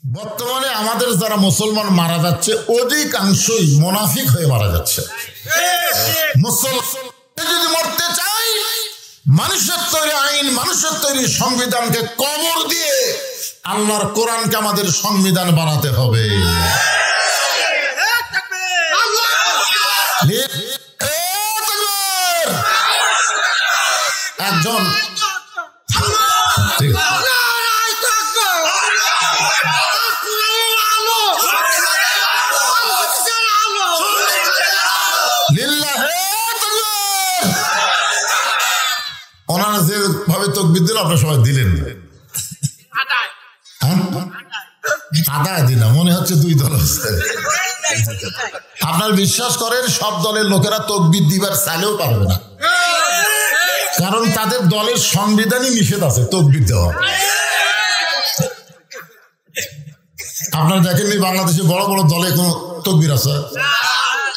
বর্তমানে আমাদের যারা মুসলমান মারা যাচ্ছে অধিকাংশই মুনাফিক হয়ে মারা যাচ্ছে। মুসলমান যদি মরতে চাই, মানুষের তৈরি আইন, মানুষের তৈরি সংবিধানকে কবর দিয়ে আল্লাহর কোরআনকে আমাদের সংবিধান বানাতে হবে। একজন ওনারা যেভাবে তকবীর দিল আপনারা সবাই দিলেন, আদায় দিলাম, মনে হচ্ছে দুই দল আছে। আপনার বিশ্বাস করেন সব দলের লোকেরা তকবীর দিবার চাইলেও পারবে না, কারণ তাদের দলের সংবিধানই নিষেধ আছে তকবীর দেওয়া। আপনারা দেখেননি বাংলাদেশে বড় বড় দলে কোন তকবীর আছে?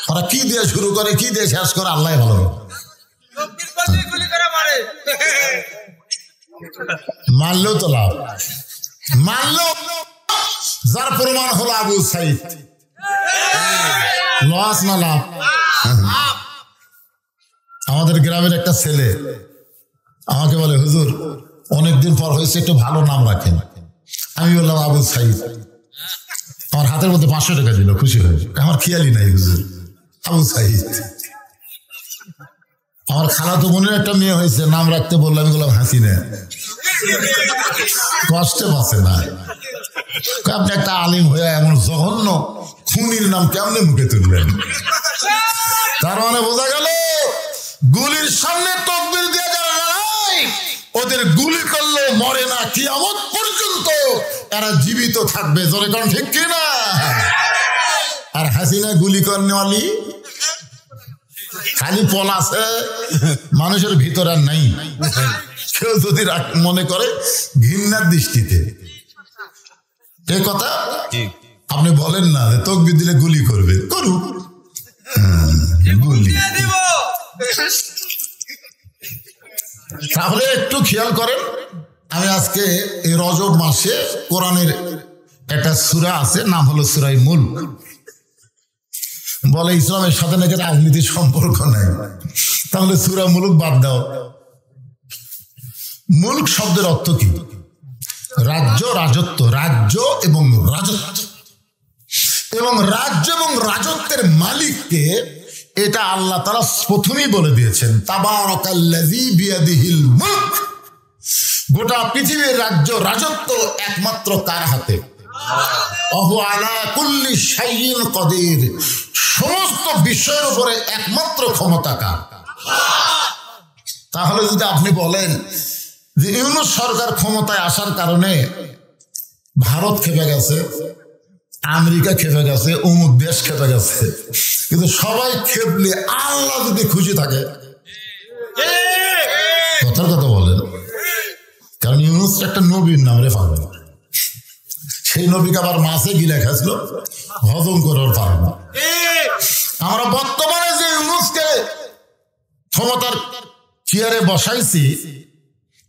ওরা কি দিয়ে শুরু করে কি দিয়ে শেষ করে আল্লাহ ভালো। মানলেও তো লাভ, মানলেও যার প্রমাণ হলো আবু সাইদ, লস না লাভ? আমাদের গ্রামের একটা ছেলে আমাকে বলে, হুজুর অনেকদিন পর হয়েছে, একটু ভালো নাম রাখেন। আমি বললাম আবু সাইদ। আমার হাতের মধ্যে 500 টাকা দিল, খুশি হয়ে। আমার খেয়ালই নাই হুজুর, আবু সাইদ। আমার খালাতো বোনের একটা মেয়ে হয়েছে, নাম রাখতে বললাম, আমি বললাম হাসিনা। কষ্টে বাঁচে না। আপনি একটা আলিম হয়ে এমন জঘন্য খুনির নাম কেমনে মুখে তুললেন? তার মানে বোঝা গেল গুলির সামনে তকবীর দিয়ে যারা লড়াই, ওদের গুলি করলেও মরে না, কিয়ামত পর্যন্ত এরা জীবিত থাকবে। জোরে কোন ঠিক কিনা? আর হাসিনা গুলি করনেওয়ালি খালি পল আছে, মানুষের ভিতর আর নাই। কেউ যদি মনে করে ঘৃণার দৃষ্টিতে, এই কথা আপনি বলেন না যে তকবীর দিলে গুলি করবে, করুক, গুলি। তাহলে একটু খেয়াল করেন, আমি আজকে এই রজব মাসে কোরআনের একটা সূরা আছে, নাম হলো সূরায়ে মুলক। বলে ইসলামের সাথে নাকি রাজনীতির সম্পর্ক নাই, তাহলে সূরা মুলক বাদ দাও। মুলক শব্দের অর্থ কি? রাজ্য, রাজত্ব, রাজ্য এবং রাজত্ব। এবং রাজ্য এবং রাজত্বের মালিককে এটা আল্লাহ তাআলা প্রথমেই বলে দিয়েছেন, তাবারাকাল্লাযী বিয়াদিহিল মুলক। গোটা পৃথিবীর রাজ্য রাজত্ব একমাত্র তার হাতে। ওহু আলা কুল্লি শাইইন কাদির, সমস্ত বিষয়ের উপরে একমাত্র ক্ষমতা কার? তাহলে যদি আপনি বলেন যে ইউনূস সরকার ক্ষমতায় আসার কারণে ভারত খেপে গেছে, আমেরিকা খেপে গেছে, অমুক দেশ খেপে গেছে, কিন্তু সবাই খেপলে আল্লাহ যদি খুশি থাকে, কথার কথা বলেন। কারণ ইউনূস একটা নবীর নাম রে পাবে, সেই নবীকে আবার মাছে গিলে খাইছিল, হজম করার পারে না। আমরা বর্তমানে যে ইউনূসকে ক্ষমতার চেয়ারে বসাইছি,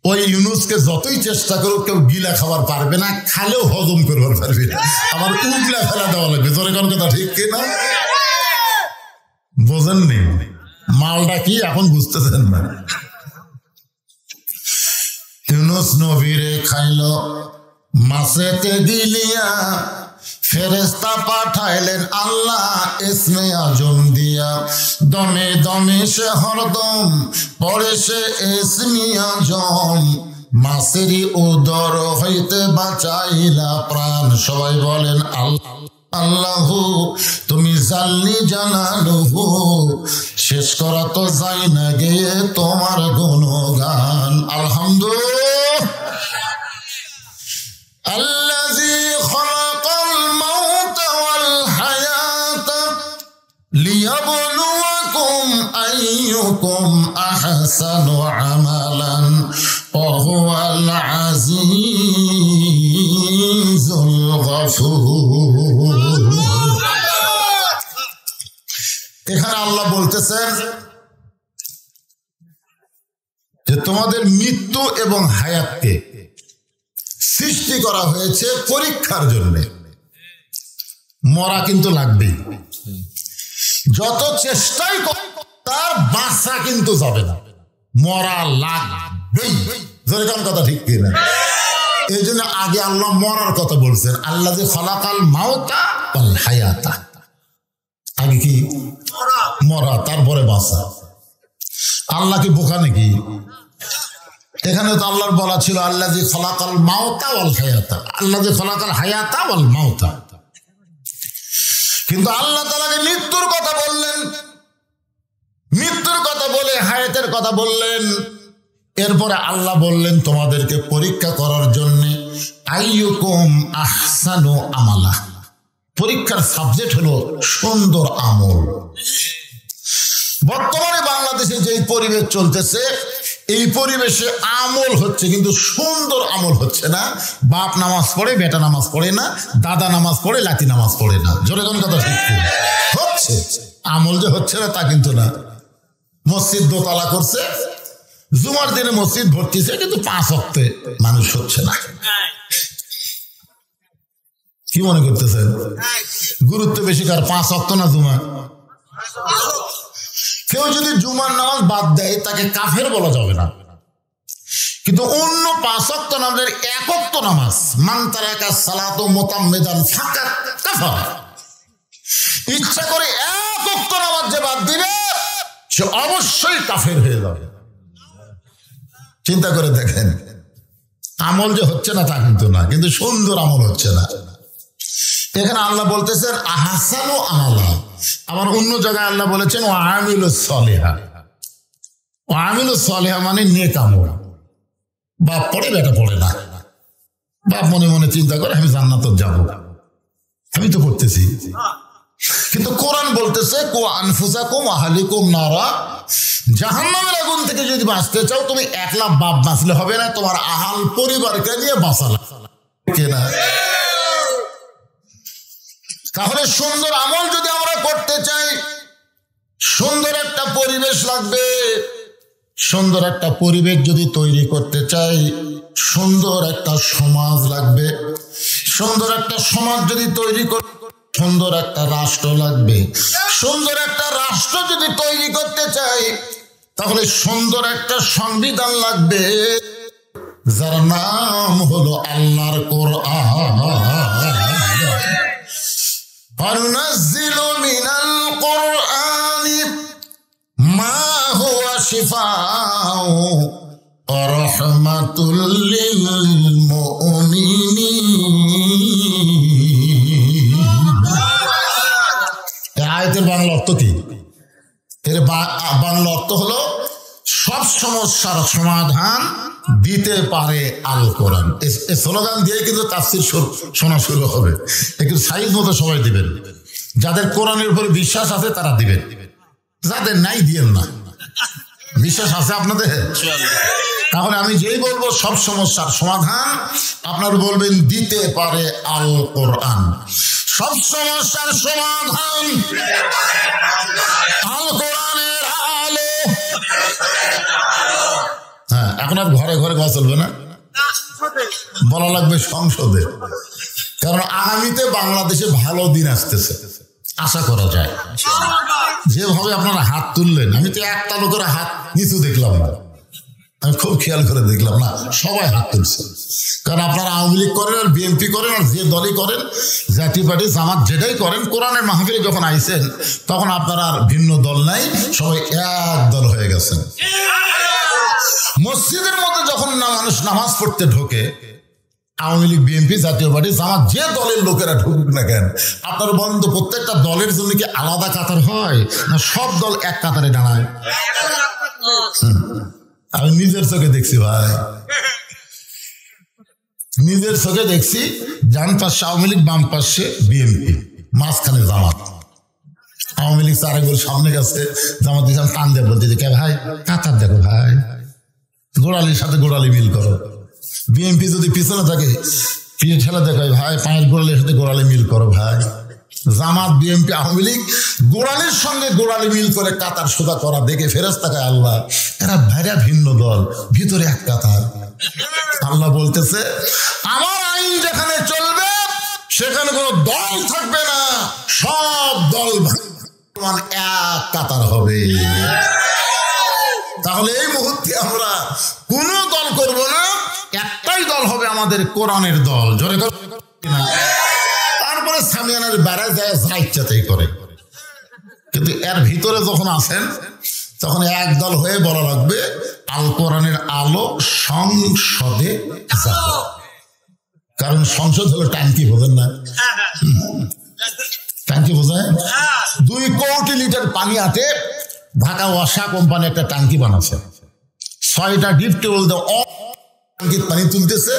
ওই ইউনূসকে যতই চেষ্টা করুক কেউ গিলা খাবার পারবে না, খালেও হজম করবার পারবে না, আবার উগলা ফেলা দেওয়া লাগবে। তোর কোন কথা ঠিক কিনা? বোঝেননি মালটা কি এখন বুঝতেছেন না? ইউনূস নবীরে খাইল মাছেতে দিলিয়া, ফেরেশতা পাঠাইলেন আল্লাহ ইসমে আজম দিয়া, দমে দমে সে হরদম পড়ে সে ইসমে আজম, মাছেরই উদর হইতে বাঁচাইলা প্রাণ। সবাই বলেন আল্লাহু তুমি জাল্লি জালালুহু, শেষ করা তো যাই না গিয়ে তোমার গুণগান। আলহামদুলিল্লাহ। আল্লাযী খালাকাল মাউতা ওয়াল হায়াতা লিয়াবলুয়াকুম আইয়ুকুম আহসানু আমালান ওয়া হুয়াল আজিজুল গফুর। এখানে আল্লাহ বলতেছেন যে তোমাদের মৃত্যু এবং হায়াতকে সৃষ্টি করা হয়েছে পরীক্ষার জন্য। মরা কিন্তু লাগবেই, যত চেষ্টাই তার বাঁচা কিন্তু যাবে না, মরা লাগবেই। যেরকম কথা ঠিক কিনা? এই জন্য আগে আল্লাহ মরার কথা বলছেন, আল্লাহ যে খলাকাল মাউতা ওয়াল হায়াতা, আগে কি মরা তারপরে বাঁচা। আল্লাহ কি বোকা নাকি? এখানে তো আল্লাহর বলা ছিল আল্লাহ যে খলাকাল মাউতা ওয়াল হায়াতা, আল্লাহ যে খলাকাল হায়াতা ওয়াল মাউতা। কিন্তু আল্লাহ তাআলাকে মৃত্যুর কথা বললেন, মৃত্যুর কথা বলে হায়াতের কথা বললেন। এরপরে আল্লাহ বললেন তোমাদেরকে পরীক্ষা করার জন্য আইয়ুকুম আহসানু আমালা, পরীক্ষার সাবজেক্ট হলো সুন্দর আমল। বর্তমানে বাংলাদেশে যে পরিবেশ চলতেছে, এই পরিবেশে আমল হচ্ছে কিন্তু সুন্দর আমল হচ্ছে না। বাপ নামাজ পড়ে, বেটা নামাজ পড়ে না, দাদা নামাজ পড়ে, লাতি নামাজ পড়ে না। জোরে কোন কথা ঠিক হচ্ছে? আমল যে হচ্ছে না তা কিন্তু না। মসজিদ দোতলা করছে, জুমার দিনে মসজিদ ভর্তিছে, কিন্তু 5 ওয়াক্তে মানুষ হচ্ছে না। কি মনে করতেছেন গুরুত্ব বেশি কার, 5 ওয়াক্ত না জুমা? কেউ যদি জুমার নামাজ বাদ দেয় তাকে কাফের বলা যাবে না, কিন্তু অন্য 5 ওয়াক্ত নামাজের 1 ওয়াক্ত নামাজ, মান তারাকা সালাতু মুতাম্মিদান ফাকাত কাফার, ইচ্ছা করে 1 ওয়াক্ত নামাজ যে বাদ দিবে সে অবশ্যই কাফের হয়ে যাবে। চিন্তা করে দেখেন, আমল যে হচ্ছে না তা কিন্তু না, কিন্তু সুন্দর আমল হচ্ছে না। এখানে আল্লাহ বলতেছেন আহসানু আমালা, আবার অন্য জায়গায় আল্লাহ বলেছেন ও আমিলুস সলিহা। ও আমিলুস সলিহা মানে নেক আমল। বাপ পড়ে, বেটা পড়ে না, বাপ মনে মনে চিন্তা করে আমি জান্নাতে যাব, আমি তো পড়তেছি। কিন্তু কোরআন বলতেছে কো আনফুসাকুম আহলিকুম নারা, জাহান্নামের আগুন থেকে যদি বাঁচতে চাও তুমি একলা বাপ বাঁচলে হবে না, তোমার আহাল পরিবারকে নিয়ে বাঁচালা কেনা। তাহলে সুন্দর আমল যদি আমরা করতে চাই, সুন্দর একটা পরিবেশ লাগবে। সুন্দর একটা পরিবেশ যদি তৈরি করতে চাই, সুন্দর একটা সমাজ লাগবে। সুন্দর একটা সমাজ যদি তৈরি করতে, সুন্দর একটা রাষ্ট্র লাগবে। সুন্দর একটা রাষ্ট্র যদি তৈরি করতে চাই, তাহলে সুন্দর একটা সংবিধান লাগবে, যার নাম হলো আল্লাহর কোরআন। ফানুনাজ্জিলু মিনাল কোরআনি মা হুয়া শিফাউ ওয়া রাহমাতুল লিল মুমিনিন। এই আয়াতের বাংলা অর্থ কি? এর বাংলা অর্থ হলো সব সমস্যার সমাধান দিতে পারে আল কোরআন। এই স্লোগান দিয়ে কিন্তু তাফসীর শোনা শুরু হবে। একটু সাইজ মতো সবাই দিবেন। যাদের কোরআনের উপর বিশ্বাস আছে তারা দিবেন, যাদের নাই দিয়েন না। বিশ্বাস আছে আপনাদের? তাহলে আমি যেই বলবো সব সমস্যার সমাধান, আপনারা বলবেন দিতে পারে আল কোরআন। সব সমস্যার সমাধান আল কোরআনের আলো। হ্যাঁ, এখন আর ঘরে ঘরে কথা চলবে না, বলা লাগবে সংসদে। কারণ আগামীতে বাংলাদেশে ভালো দিন আসতেছে, আশা করা যায়। যেভাবে আপনারা হাত তুললেন, আমি তো একটা লোকের হাত নিচু দেখলাম না, আমি খুব খেয়াল করে দেখলাম না, সবাই হাত তুলছে। কারণ আপনারা আওয়ামী লীগ করেন আর বিএনপি করেন আর যে দলই করেন, জাতীয় পার্টি জামাত যেটাই করেন, কোরআনের মাহফিলে যখন আইছেন তখন আপনারা আর ভিন্ন দল নাই, সবাই এক দল হয়ে গেছেন। মসজিদের মধ্যে যখন মানুষ নামাজ পড়তে ঢোকে, আওয়ামী লীগ বিএনপি জাতীয় পার্টি জামাত যে দলের লোকেরা ঢুকুক না কেন, আপনার বলেন তো প্রত্যেকটা দলের জন্য কি আলাদা কাতার হয় না সব দল এক কাতারে দাঁড়ায়? আমি নিজের চোখে দেখছি ভাই, নিজের চোখে দেখছি। ডান পাশে আওয়ামী লীগ, বাম পাশে বিএনপি, মাঝখানে জামাত। আওয়ামী লীগ চারে গোল সামনে গেছে, জামাত দিলাম টান দিয়ে বলতে যে কে ভাই কাতার দেখো ভাই, গোড়ালির সাথে গোড়ালি মিল করো। বিএনপি যদি পিছনে থাকে পিঠে ঠেলা দেখায় ভাই পায়ের গোড়ালির সাথে গোড়ালি মিল করো ভাই। জামাত বিএনপি আওয়ামী লীগ গোড়ালির সঙ্গে গোড়ালি মিল করে কাতার সোজা করা দেখে ফেরেশতা তাকায় আল্লাহ, এরা ভাইরা ভিন্ন দল, ভিতরে এক কাতার। আল্লাহ বলতেছে আমার আইন যেখানে চলবে সেখানে কোনো দল থাকবে না, সব দল এক কাতার হবে। তাহলে এই মুহূর্তে আমরা কোনো দল করব না, একটাই দল হবে আমাদের কোরআনের দল। জোরে না, তারপরে সামিয়ানের বেড়ায় যায় যা ইচ্ছাতেই করে। কিন্তু এর ভিতরে যখন আসেন তখন এক দল হয়ে বলা লাগবে আল কোরআনের আলো সংসদে যাবে। কারণ সংসদ হলো ট্যাঙ্কি, বোঝেন না? ট্যাঙ্কি বোঝায় 2 কোটি লিটার পানি আটে ঢাকা ওয়াসা কোম্পানি একটা ট্যাঙ্কি বানাচ্ছে। 6টা ডিপ টিউবওয়েল ট্যাঙ্কির পানি তুলতেছে,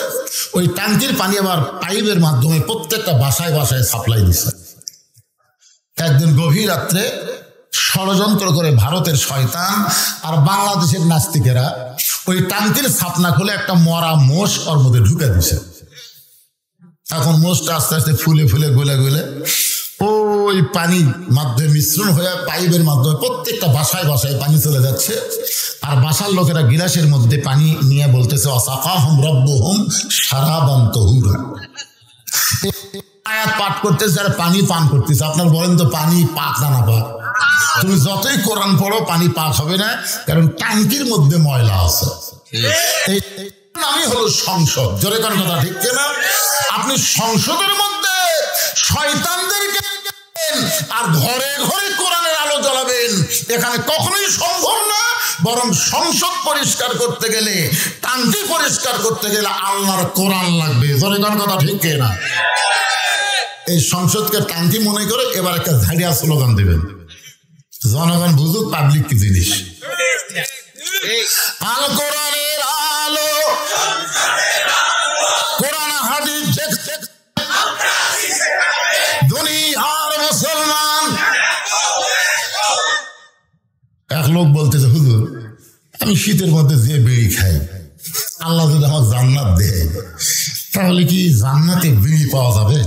ওই ট্যাঙ্কির পানি আবার পাইপের মাধ্যমে প্রত্যেকটা বাসায় বাসায় সাপ্লাই দিচ্ছে। একদিন গভীর রাত্রে ষড়যন্ত্র করে ভারতের শয়তান আর বাংলাদেশের নাস্তিকেরা ওই ট্যাঙ্কির ছাপনা খুলে একটা মরা মোষ ওর মধ্যে ঢুকে দিছে। এখন মোষটা আস্তে আস্তে ফুলে ফুলে গলে গলে ওই পানির মাধ্যমে মিশ্রণ হয়ে পাইপের মাধ্যমে প্রত্যেকটা বাসায় বাসায় পানি চলে যাচ্ছে। আর বাসার লোকেরা গিলাসের মধ্যে পানি নিয়ে বলতেছে ওয়াসাকাহুম রাব্বুহুম শারাবান তাহুরা। আয়াত পাঠ করতেছে আর পানি পান করতেছে। আপনার বলেন তো পানি পাক না না পাক? তুমি যতই কোরআন পড়ো পানি পাক হবে না, কারণ ট্যাঙ্কির মধ্যে ময়লা আছে। এই নামই হলো সংসদ। জোরে কোন কথা ঠিক না? আপনি সংসদের মধ্যে শয়তানদেরকে আর ঘরে ঘরে কোরআনের আলো জ্বালাবেন, এখানে কখনোই সম্ভব না। বরং সংসদ পরিষ্কার করতে গেলে, টাঙ্কি পরিষ্কার করতে গেলে আল্লাহর কোরআন লাগবে। জোরে কোন কথা ঠিক না? এই সংসদকে টাঙ্কি মনে করে এবার একটা ঝাড়িয়া স্লোগান দেবেন, জনগণ বুঝুক পাবলিক কি জিনিস। আল কোরআনের আলো, কোরআন হাদিস দুনিয়ার মুসলমান। এক লোক বলতেছে হুজুর আমি শীতের মধ্যে যে বিড়ি খাই, আল্লাহ যদি আমার জান্নাত দেয় তাহলে কি জান্নাতে বিড়ি পাওয়া যাবে?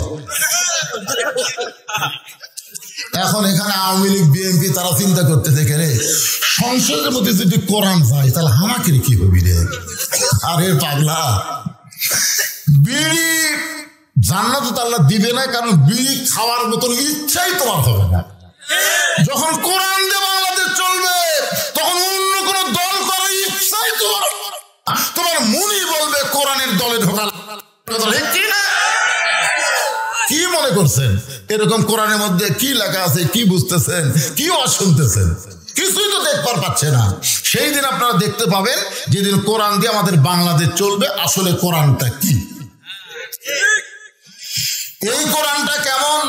এখন এখানে আওয়ামী লীগ বিএনপি তারা চিন্তা করতে দেখে রে সংসদের মধ্যে যদি কোরআন যায় তাহলে আমাকে কি হবি রে? আরে পাগলা, বিড়ি জান্নাত তো আল্লাহ দিবে না, কারণ বিড়ি খাওয়ার মতন ইচ্ছাই তোমার হবে না। যখন কোরআন দিয়ে বাংলাদেশ চলবে তখন অন্য কোন দল করার ইচ্ছাই তোমার মনই বলবে কোরআনের দলে ঢোকাল। কি মনে করছেন এরকম কোরআনের মধ্যে কি লেখা আছে, কি বুঝতেছেন, কি শুনতেছেন? কিছুই তো দেখবার পাচ্ছে না। সেই দিন আপনারা দেখতে পাবেন যেদিন কোরআন দিয়ে আমাদের বাংলাদেশ চলবে আসলে কোরআনটা কি, এই কোরআনটা কেমন,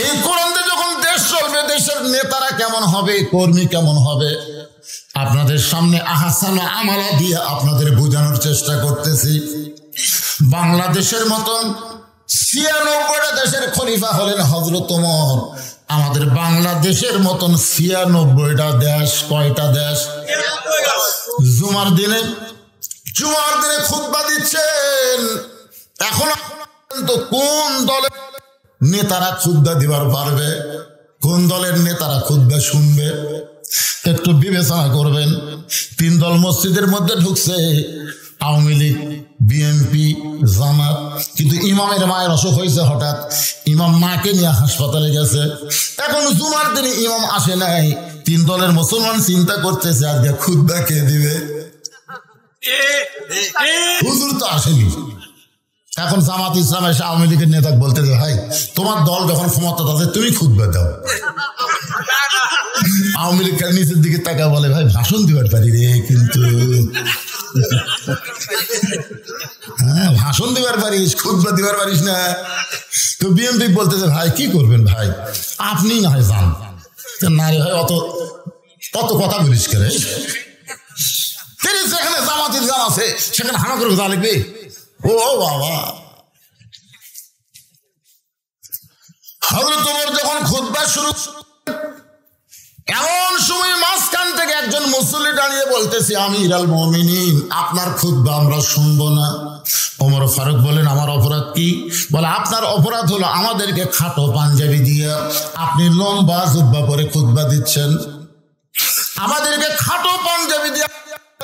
এই কোরআন দিয়ে যখন দেশ চলবে দেশের নেতারা কেমন হবে, কর্মী কেমন হবে। আপনাদের সামনে আহসানা আমালা দিয়ে আপনাদের বোঝানোর চেষ্টা করতেছি। বাংলাদেশের মতন 96টা দেশের খলিফা হলেন হযরত ওমর। আমাদের বাংলাদেশের মতন 96টা দেশ, কয়টা দেশ? জুমার দিনে খুতবা দিচ্ছেন। এখন তো কোন দলের নেতারা খুতবা দিবার পারবে, কোন দলের নেতারা খুতবা শুনবে? একটু বিবেচনা করবেন। 3 দল মসজিদের মধ্যে ঢুকছে, আওয়ামী লীগ, বিএনপি, জামাত। কিন্তু ইমামের মায়ের অসুখ হয়েছে হঠাৎ, ইমাম মাকে নিয়ে হাসপাতালে গেছে। এখন জুমার দিনে ইমাম আসে নাই। 3 দলের মুসলমান চিন্তা করতেছে আজকে খুতবা কে দিবে? হুজুর তো আসেনি। এখন জামাত ইসলাম এসে আওয়ামী লীগের নেতা বলতেছে ভাই তোমার দল যখন ক্ষমতা আছে তুমি খুতবা দাও। আওয়ামী লীগ নিচের দিকে তাকা বলে ভাই ভাষণ দিবার পারি রে, কিন্তু হ্যাঁ ভাষণ দিবার পারিস, খুতবা দিবার পারিস না। তো বিএনপি বলতেছে ভাই কি করবেন ভাই, আপনি না হয় যান। না রে ভাই অত কথা বলিস করে, সেখানে জামাত ইসলাম আছে সেখানে হানা করে যা লিখবে। ও বাবা, হযরত ওমর যখন খুতবা শুরু, এমন সময় মাঝখান থেকে একজন মুসল্লি দাঁড়িয়ে বলতেছে আমিরুল মুমিনিন আপনার খুতবা আমরা শুনবো না। ওমর ফারুক বলেন আমার অপরাধ কি? বলে আপনার অপরাধ হলো আমাদেরকে খাটো পাঞ্জাবি দিয়ে আপনি লম্বা জুব্বা পরে খুতবা দিচ্ছেন, আমাদেরকে খাটো পাঞ্জাবি দিয়ে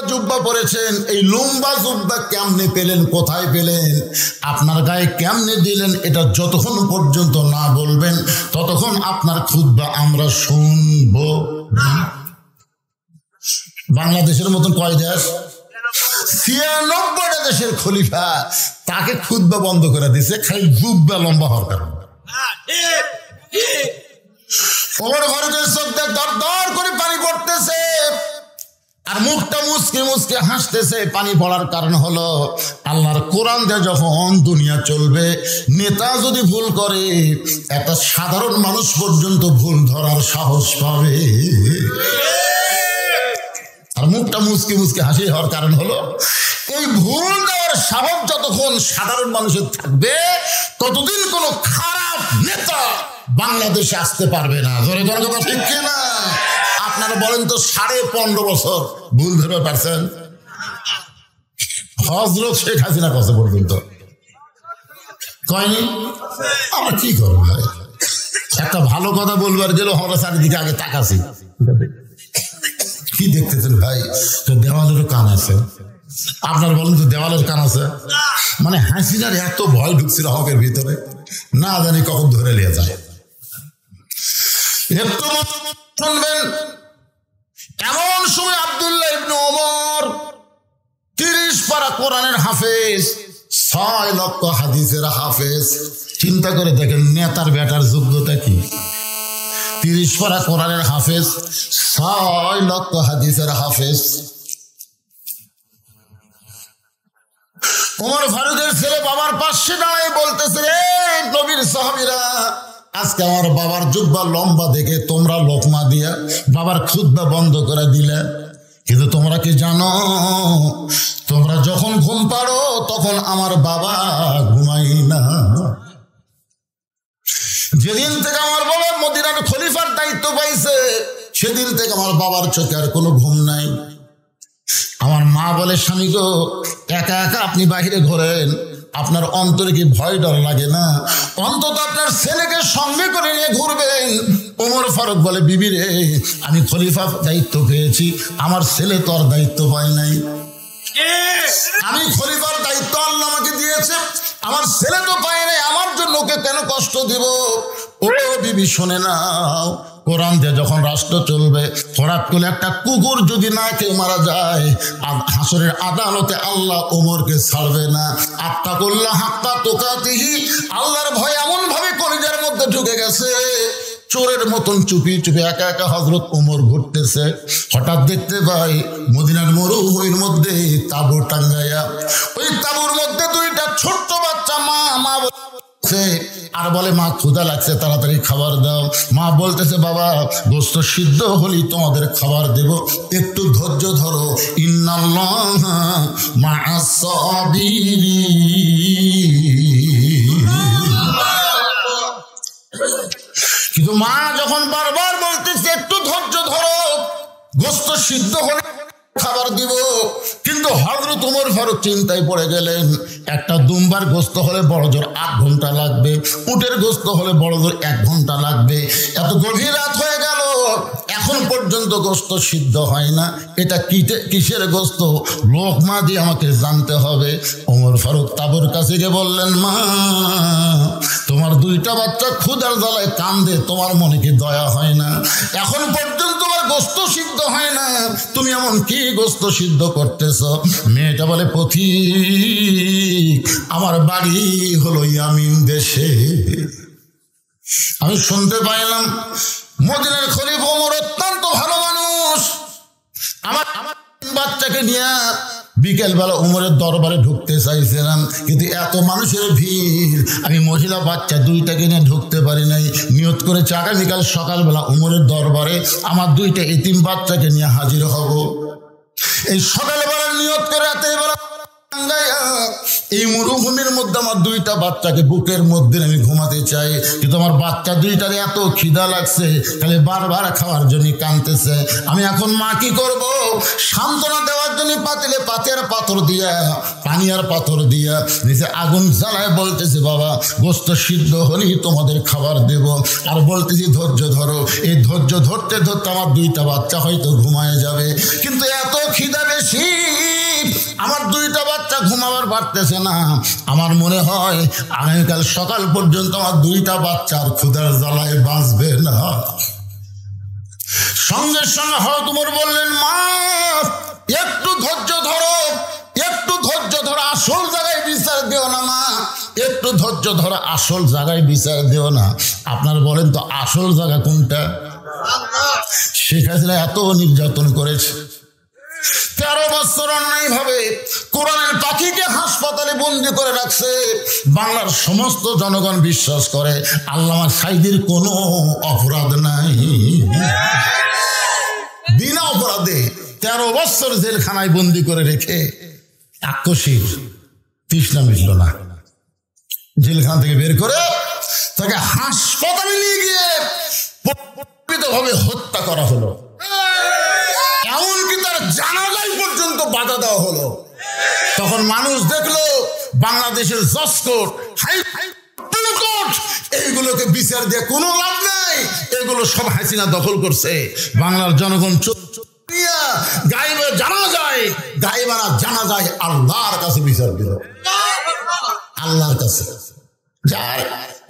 জুব্বা পরেছেন, এই লম্বা জুব্বা কেমনে পেলেন, কোথায় পেলেন, আপনার গায়ে কেমনে দিলেন, এটা যতক্ষণ পর্যন্ত না বলবেন ততক্ষণ আপনার খুতবা আমরা শুনবো। বাংলাদেশের মতন কয় দেশ? 96টা দেশের খলিফা তাকে খুতবা বন্ধ করে দিছে খালি জুব্বা লম্বা হওয়ার কারণে। ওমর ফারুকের চোখ দিয়ে দর দর করে পানি পড়তেছে আর মুখটা মুচকে মুচকে হাসতেছে। পানি পড়ার কারণ হলো আল্লাহর কোরআন দিয়ে যখন দুনিয়া চলবে, নেতা যদি ভুল করে একটা সাধারণ মানুষ পর্যন্ত ভুল ধরার সাহস পাবে। আর মুখটা মুচকে মুচকে হাসি হওয়ার কারণ হলো এই ভুল দেওয়ার সাহস যতক্ষণ সাধারণ মানুষের থাকবে ততদিন কোনো খারাপ নেতা বাংলাদেশে আসতে পারবে না। ধরে ধরে কথা ঠিক কিনা? আপনারা বলেন তো 15.5 বছর ভুল ধরে পারছেন? হযরত শেখ হাসিনা কাছে পর্যন্ত কয়নি? আমরা কি করবো ভাই? একটা ভালো কথা বলবার গেলেও আমরা চারিদিকে আগে তাকাছি। কি দেখতেছেন ভাই? তো দেওয়ালেরও কান আছে। আপনার বলেন তো দেওয়ালের কান আছে? মানে হাসিনার এত ভয় ঢুকছিল হকের ভিতরে, না জানি কখন ধরে নিয়ে যায়। একটু শুনবেন, এমন সময় আব্দুল্লাহ ইবনে ওমর 30 পারা কোরআনের হাফেজ, 6 লক্ষ হাদিসের হাফেজ। চিন্তা করে দেখেন নেতার বেটার যোগ্যতা কি? 30 পারা কোরআনের হাফেজ, 6 লক্ষ হাদিসের হাফেজ। ওমর ফারুকের ছেলে বাবার পাশে দাঁড়িয়ে বলতেছে, রে নবীর সাহাবীরা, আজকে আমার বাবার জুব্বা লম্বা দেখে তোমরা লোকমা দিয়া বাবার খুতবা বন্ধ করে দিলে। কিন্তু তোমরা কি জানো, তোমরা যখন ঘুম পাড়ো তখন আমার বাবা ঘুমাই না। যেদিন থেকে আমার বাবা মদিনার খলিফার দায়িত্ব পাইছে সেদিন থেকে আমার বাবার চোখে আর কোনো ঘুম নাই। আমার মা বলে, স্বামী গো, একা একা আপনি বাহিরে ঘোরেন, আপনার অন্তরে কি ভয় ডর লাগে না? অন্তত আপনার ছেলেকে সঙ্গে করে নিয়ে ঘুরবেন। ওমর ফারুক বলে, বিবি রে, আমি খলিফা দায়িত্ব পেয়েছি, আমার ছেলে তো আর দায়িত্ব পায় নাই। আমি খলিফার দায়িত্ব আল্লাহ আমাকে দিয়েছে, আমার ছেলে তো পায় নাই, আমার জন্য ওকে কেন কষ্ট দিব? ও বিবি শোনে নাও, কোরআন দিয়ে যখন রাষ্ট্র চলবে, হঠাৎ করে একটা কুকুর যদি না খেয়ে মারা যায়, হাসরের আদালতে আল্লাহ ওমরকে ছাড়বে না। আত্তাকুল্লাহ হাক্কা তুকাতিহি, আল্লাহর ভয় এমন ভাবে কলিজার মধ্যে ঢুকে গেছে, চোরের মতন চুপি চুপি একা একা হযরত ওমর ঘুরতেছে। হঠাৎ দেখতে পাই মদিনার মরুভূমির মধ্যে তাঁবু টাঙ্গাইয়া, ওই তাঁবুর মধ্যে 2টা ছোট্ট বাচ্চা মা মা আর বলে, মা ক্ষুধা লাগছে, তাড়াতাড়ি খাবার দাও। মা বলতেছে, বাবা গোস্ত সিদ্ধ হলি তোমাদের খাবার দেব, একটু ধৈর্য ধরো। ইন্নাল্লাহা মা'আস সাবিরিন। কিন্তু মা যখন বারবার বলতেছে একটু ধৈর্য ধরো, গোস্ত সিদ্ধ হলে খাবার দিব, কিন্তু হযরত ওমর ফারুক চিন্তায় পড়ে গেলেন। একটা দুম্বার গোস্ত হলে বড় জোর 8 ঘন্টা লাগবে, উটের গোস্ত হলে বড় জোর 1 ঘন্টা লাগবে। এত গভীর রাত হয়ে গেল, এখন পর্যন্ত গোস্ত সিদ্ধ হয় না। এটা কিসের গোস্ত? লোকমা দিয়ে আমাকে জানতে হবে। ওমর ফারুক তাঁবুর কাছে গিয়ে বললেন, মা, তোমার 2টা বাচ্চা ক্ষুধার জ্বালায় কান্দে, তোমার মনে কি দয়া হয় না? এখন পর্যন্ত তোমার গোস্ত সিদ্ধ হয় না, তুমি এমন কি গোস্ত সিদ্ধ করতেছ? মেয়েটা বলে, পথিক, আমার বাড়ি হলো ইয়ামিন দেশে। আমি শুনতে পাইলাম মদিনার খলিফা ওমর অত্যন্ত ভালো মানুষ। আমার বাচ্চাকে নিয়ে বিকেলবেলা ওমরের দরবারে ঢুকতে চাইছিলাম, কিন্তু এত মানুষের ভিড়, আমি মহিলা বাচ্চা 2টাকে নিয়ে ঢুকতে পারি নাই। নিয়ত করেছি আগামীকাল সকালবেলা ওমরের দরবারে আমার 2টা এতিম বাচ্চাকে নিয়ে হাজির হব। এই সকালবেলা নিয়ত করে রাতের বেলা এই মরুভূমির মধ্যে আমার দুইটা বাচ্চাকে বুকের মধ্যে আমি ঘুমাতে চাই, কিন্তু আমার বাচ্চা দুইটার এত খিদা লাগছে, খালি বারবার খাওয়ার জন্য কাঁদতেছে। আমি এখন মা কি করব? সান্ত্বনা দেওয়ার জন্য পাতিলে পাতের পাথর দিয়া, পানি আর পাথর দিয়া নিচে আগুন জ্বালায় বলতেছে, বাবা গোস্ত সিদ্ধ হলেই তোমাদের খাবার দেব। আর বলতেছি ধৈর্য ধরো। এই ধৈর্য ধরতে ধরতে আমার দুইটা বাচ্চা হয়তো ঘুমায় যাবে, কিন্তু এত খিদা বেশি, আমার দুইটা বাচ্চা ঘুমাবার পারতেছে না। আমার মনে হয় আগামীকাল সকাল পর্যন্ত আমার দুইটা বাচ্চার ক্ষুধার জ্বালায় বাঁচবে না। সঙ্গে সঙ্গে হযরত ওমর বললেন, মা একটু ধৈর্য ধরো, একটু ধৈর্য ধরো, আসল জায়গায় বিচার দিও না মা, একটু ধৈর্য ধরো, আসল জায়গায় বিচার দিও না। আপনারা বলেন তো আসল জায়গা কোনটা? শেখ হাসিনা এত নির্যাতন করেছে, 13 বছর অন্যায় ভাবে কোরআনের পাখিকে হাসপাতালে বন্দি করে রাখছে। বাংলার সমস্ত জনগণ বিশ্বাস করে আল্লামা সাঈদীর কোনো অপরাধ নাই। বিনা অপরাধে 13 বছর জেলখানায় বন্দি করে রেখে আক্রোশীর তৃষ্ণা মিটল না। জেলখানা থেকে বের করে তাকে হাসপাতালে নিয়ে গিয়ে পরিকল্পিতভাবে হত্যা করা হলো। এমনকি তার জানাজায় পর্যন্ত বাধা দেওয়া হলো। তখন মানুষ দেখলো বাংলাদেশের জজ কোর্ট, হাইকোর্ট, এইগুলোকে বিচার দিয়ে কোনো লাভ নাই, এগুলো সব হাসিনা দখল করছে। বাংলার জনগণ গায়েবে জানা যায়, গায়েবানা জানা যায়, আল্লাহর কাছে বিচার দিল, আল্লাহর কাছে। যার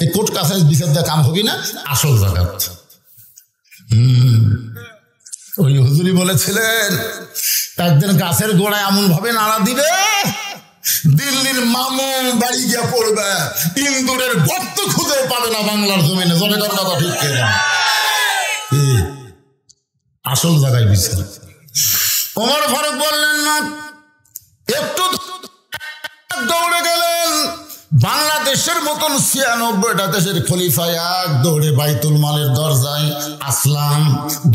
এই কোর্ট কাছারি বিচার দেওয়া কাম হবি না, আসল জায়গা। ওই হুজুরি বলেছিলেন একদিন গাছের গোড়ায় এমন ভাবে নাড়া দিবে, দিল্লির মামুন বাড়ি গিয়ে পড়বে, ইন্দুরের গর্ত খুঁজে পাবে না বাংলার জমিনে। জনগণ কথা ঠিক কিনা? আসল জায়গায় বিচার। ওমর ফারুক বললেন না, একটু দৌড়ে গেলেন। বাংলাদেশের মতন 96টা দেশের খলিফা এক দৌড়ে বাইতুল মালের দরজায়, আসলাম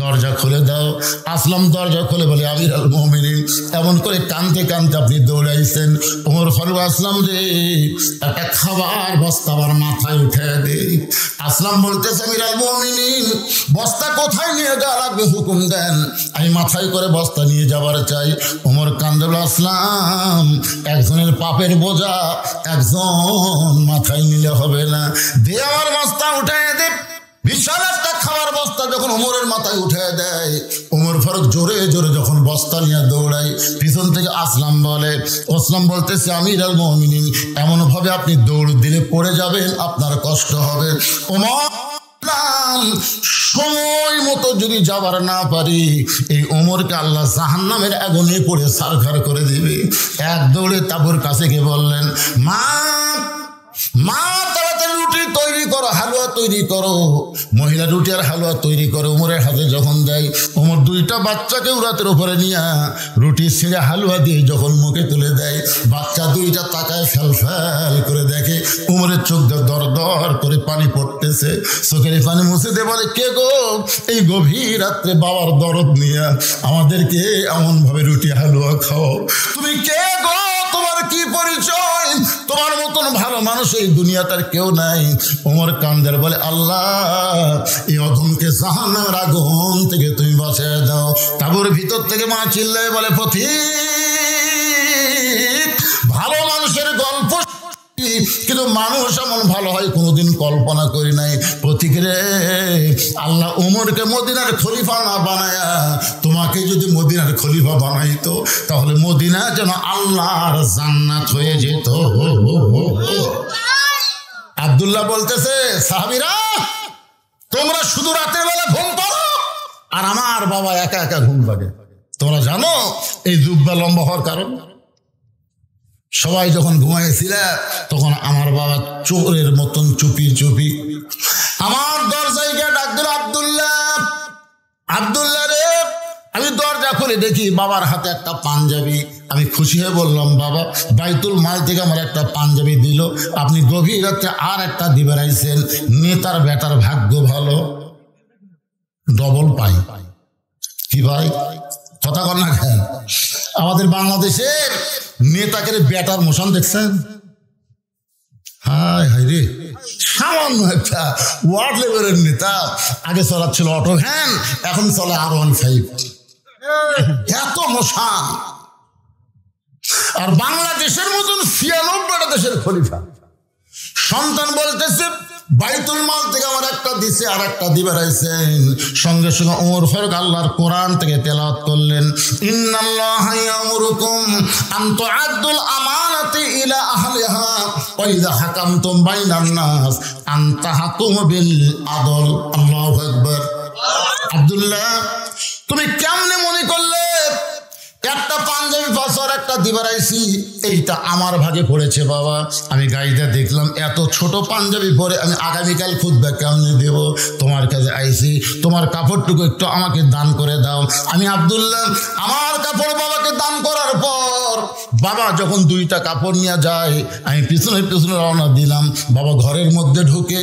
দরজা খুলে দাও। আসলাম দরজা খুলে বলে, আমিরুল মুমিনিন। এমন করে কানতে কানতে আপনি দৌড়াইছেন। ওমর ফারুক, আসলাম রে একটা খাবার বস্তা আমার মাথায় উঠে দে। আসলাম বলতেছে, আমিরুল মুমিনিন বস্তা কোথায় নিয়ে যাওয়া লাগবে হুকুম দেন, আমি মাথায় করে বস্তা নিয়ে যাবার চাই। ওমর কান্দল, আসলাম একজনের পাপের বোঝা একজন মাথায় নিলে হবে না, দে আমার বস্তা উঠায় দে। বিশাল একটা খাবার বস্তা যখন ওমরের মাথায় উঠে দেয়, ওমর ফারুক জোরে জোরে যখন বস্তা নিয়ে দৌড়ায়, পিছন থেকে আসলাম বলে, আসলাম বলতেছে, আমিরুল মুমিনিন এমন ভাবে আপনি দৌড় দিলে পড়ে যাবেন, আপনার কষ্ট হবে। ওমর সময় মতো যদি যাবার না পারি, এই ওমরকে আল্লাহ জাহান্নামের আগুনে পড়ে ছারখার করে দিবে। এক দৌড়ে তাবুর কাছে গিয়ে বললেন, মা মা তাড়াতাড়ি রুটি তৈরি করো, হালুয়া তৈরি করো। মহিলা রুটি আর হালুয়া তৈরি করে ওমরের হাতে যখন দেয়, ওমর দুইটা বাচ্চাকে উরাতের উপরে নিয়ে রুটি ছিঁড়ে হালুয়া দিয়ে যখন মুখে তুলে দেয়, বাচ্চা দুইটা তাকায় ফেল ফেল করে দেখে ওমরের চোখ দর দর করে পানি পড়তেছে। চোখের পানি মুছে দিয়ে বলে, কে গো এই গভীর রাত্রে বাবার দরদ নিয়ে আমাদেরকে এমন ভাবে রুটি হালুয়া খাও? তুমি কে গো? তোমার কি পরিচয়? তোমার মতন ভালো মানুষ এই দুনিয়াতে আর কেউ নাই। ওমর কান্দের বলে, আল্লাহ এই অধমকে জাহান্নামের আগুন থেকে তুমি বাঁচিয়ে দাও। তাবুর ভিতর থেকে মা চিল্লায় বলে, পথিক ভালো মানুষের গল্প, কিন্তু মানুষ এমন ভালো হয় কোনোদিন কল্পনা করি নাই। প্রতীকরে আল্লাহ ওমরকে মদিনার খলিফা না বানায়া তোমাকে যদি মদিনার খলিফা বানাইতো, তাহলে মদিনা যেন আল্লাহর জান্নাত হয়ে যেত। আব্দুল্লাহ বলতেছে, সাহাবীরা তোমরা শুধু রাতের বেলা ঘুম পাও, আর আমার বাবা একা একা ঘুম পাবে। তোমরা জানো এই জুব্বা লম্বা হওয়ার কারণ? সবাই যখন ঘুমাইছিল তখন আমার বাবা চোরের মতন চুপি চুপি আমার দরজায় গিয়ে ডাক দিল, আব্দুল্লাহ আব্দুল্লাহ রে। আমি দরজা খুলে দেখি বাবার হাতে একটা পাঞ্জাবি। আমি খুশি হয়ে বললাম, বাবা বাইতুল মাল থেকে আমার একটা পাঞ্জাবি দিল, আপনি গভীর রাত্রে আর একটা দিবে রাইছেন। নেতার বেটার ভাগ্য ভালো, ডবল পাই। কি ভাই কথা কর না? আমাদের বাংলাদেশের নেতাকে ব্যাটার মোশন দেখছেন? হায় হায় রে, সামান্য একটা ওয়ার্ড লেভেলের নেতা। আগে চলাচ্ছিল অটো ভ্যান, এখন চলে R15। এত মোশন। আর বাংলাদেশের মতন 96টা দেশের খলিফা, সন্তান বলতেছে বাইতুল মাল থেকে আমার একটা দিছে আর একটা দিবে রাইছেন। সঙ্গে সঙ্গে ওমর ফারুক আল্লাহর কোরআন থেকে তেলাওয়াত করলেন, ইন্নাল্লাহা ইয়ামুরুকুম আন তুআদ্দুল আমানাতি ইলা আহলিহা ওয়া ইযা হাকামতুম বাইনান নাস আন তাহকুমু বিল আদল। আল্লাহু আকবার। আব্দুল্লাহ, তুমি কেমনে মনে করলে একটা পাঞ্জাবি পাথর একটা দিবারাইছি এইটা আমার ভাগে পড়েছে? বাবা, আমি গাড়িতে দেখলাম এত ছোট পাঞ্জাবি পরে আমি আগামীকাল খুতবা কেমনে দেব? তোমার কাছে আইছি, তোমার কাপড়টুকু একটু আমাকে দান করে দাও। আমি আব্দুল্লাহ আমার কাপড় বাবাকে দান করার পর বাবা যখন 2টা কাপড় নিয়ে যায়, আমি পিছনে পিছনে রওনা দিলাম। বাবা ঘরের মধ্যে ঢুকে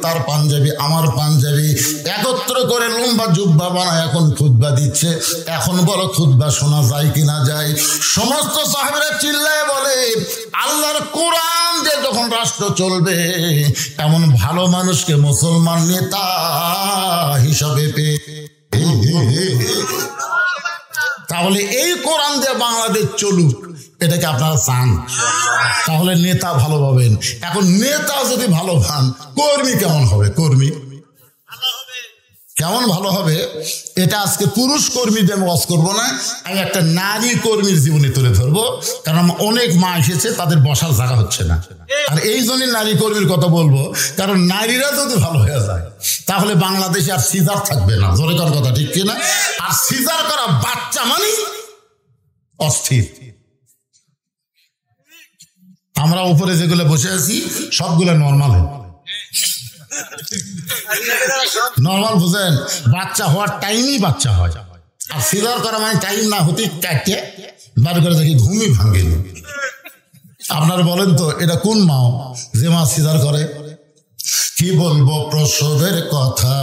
তার পাঞ্জাবি আমার পাঞ্জাবি একত্র করে লম্বা জুব্বা বানায় এখন খুতবা দিচ্ছে। এখন বলো খুতবা শোনা যায় কিনা যায়? সমস্ত সাহাবীরা চিল্লায় বলে, আল্লাহর কোরআন দিয়ে যখন রাষ্ট্র চলবে, এমন ভালো মানুষকে মুসলমান নেতা হিসাবে পেয়ে, তাহলে এই কোরআন দিয়ে বাংলাদেশ চলুক, এটাকে আপনারা চান? তাহলে নেতা ভালো পাবেন। এখন নেতা যদি ভালো পান, কর্মী কেমন হবে? কর্মী কেমন ভালো হবে? এটা আজকে পুরুষ কর্মীদের আমি ওয়াজ করবো না, আমি একটা নারী কর্মীর জীবনে তুলে ধরবো। কারণ অনেক মা এসেছে, তাদের বসার জায়গা হচ্ছে না। আর এই জন্যই নারী কর্মীর কথা বলবো, কারণ নারীরা যদি ভালো হয়ে যায় তাহলে বাংলাদেশে আর সিজার থাকবে না। জোরে করার কথা ঠিক কিনা? আর সিজার করা বাচ্চা মানে অস্থির। আমরা উপরে যেগুলো বসে আছি সবগুলো নর্মাল হয়। নর্মাল বুঝেন, বাচ্চা হওয়ার টাইমই বাচ্চা হয়। আর সিজার করা মানে টাইম না হতে কাটে বার করে দেখি ঘুমই ভাঙে। আপনারা বলেন তো এটা কোন মা যে মা সিজার করে? কি বলবো প্রসবের কথা,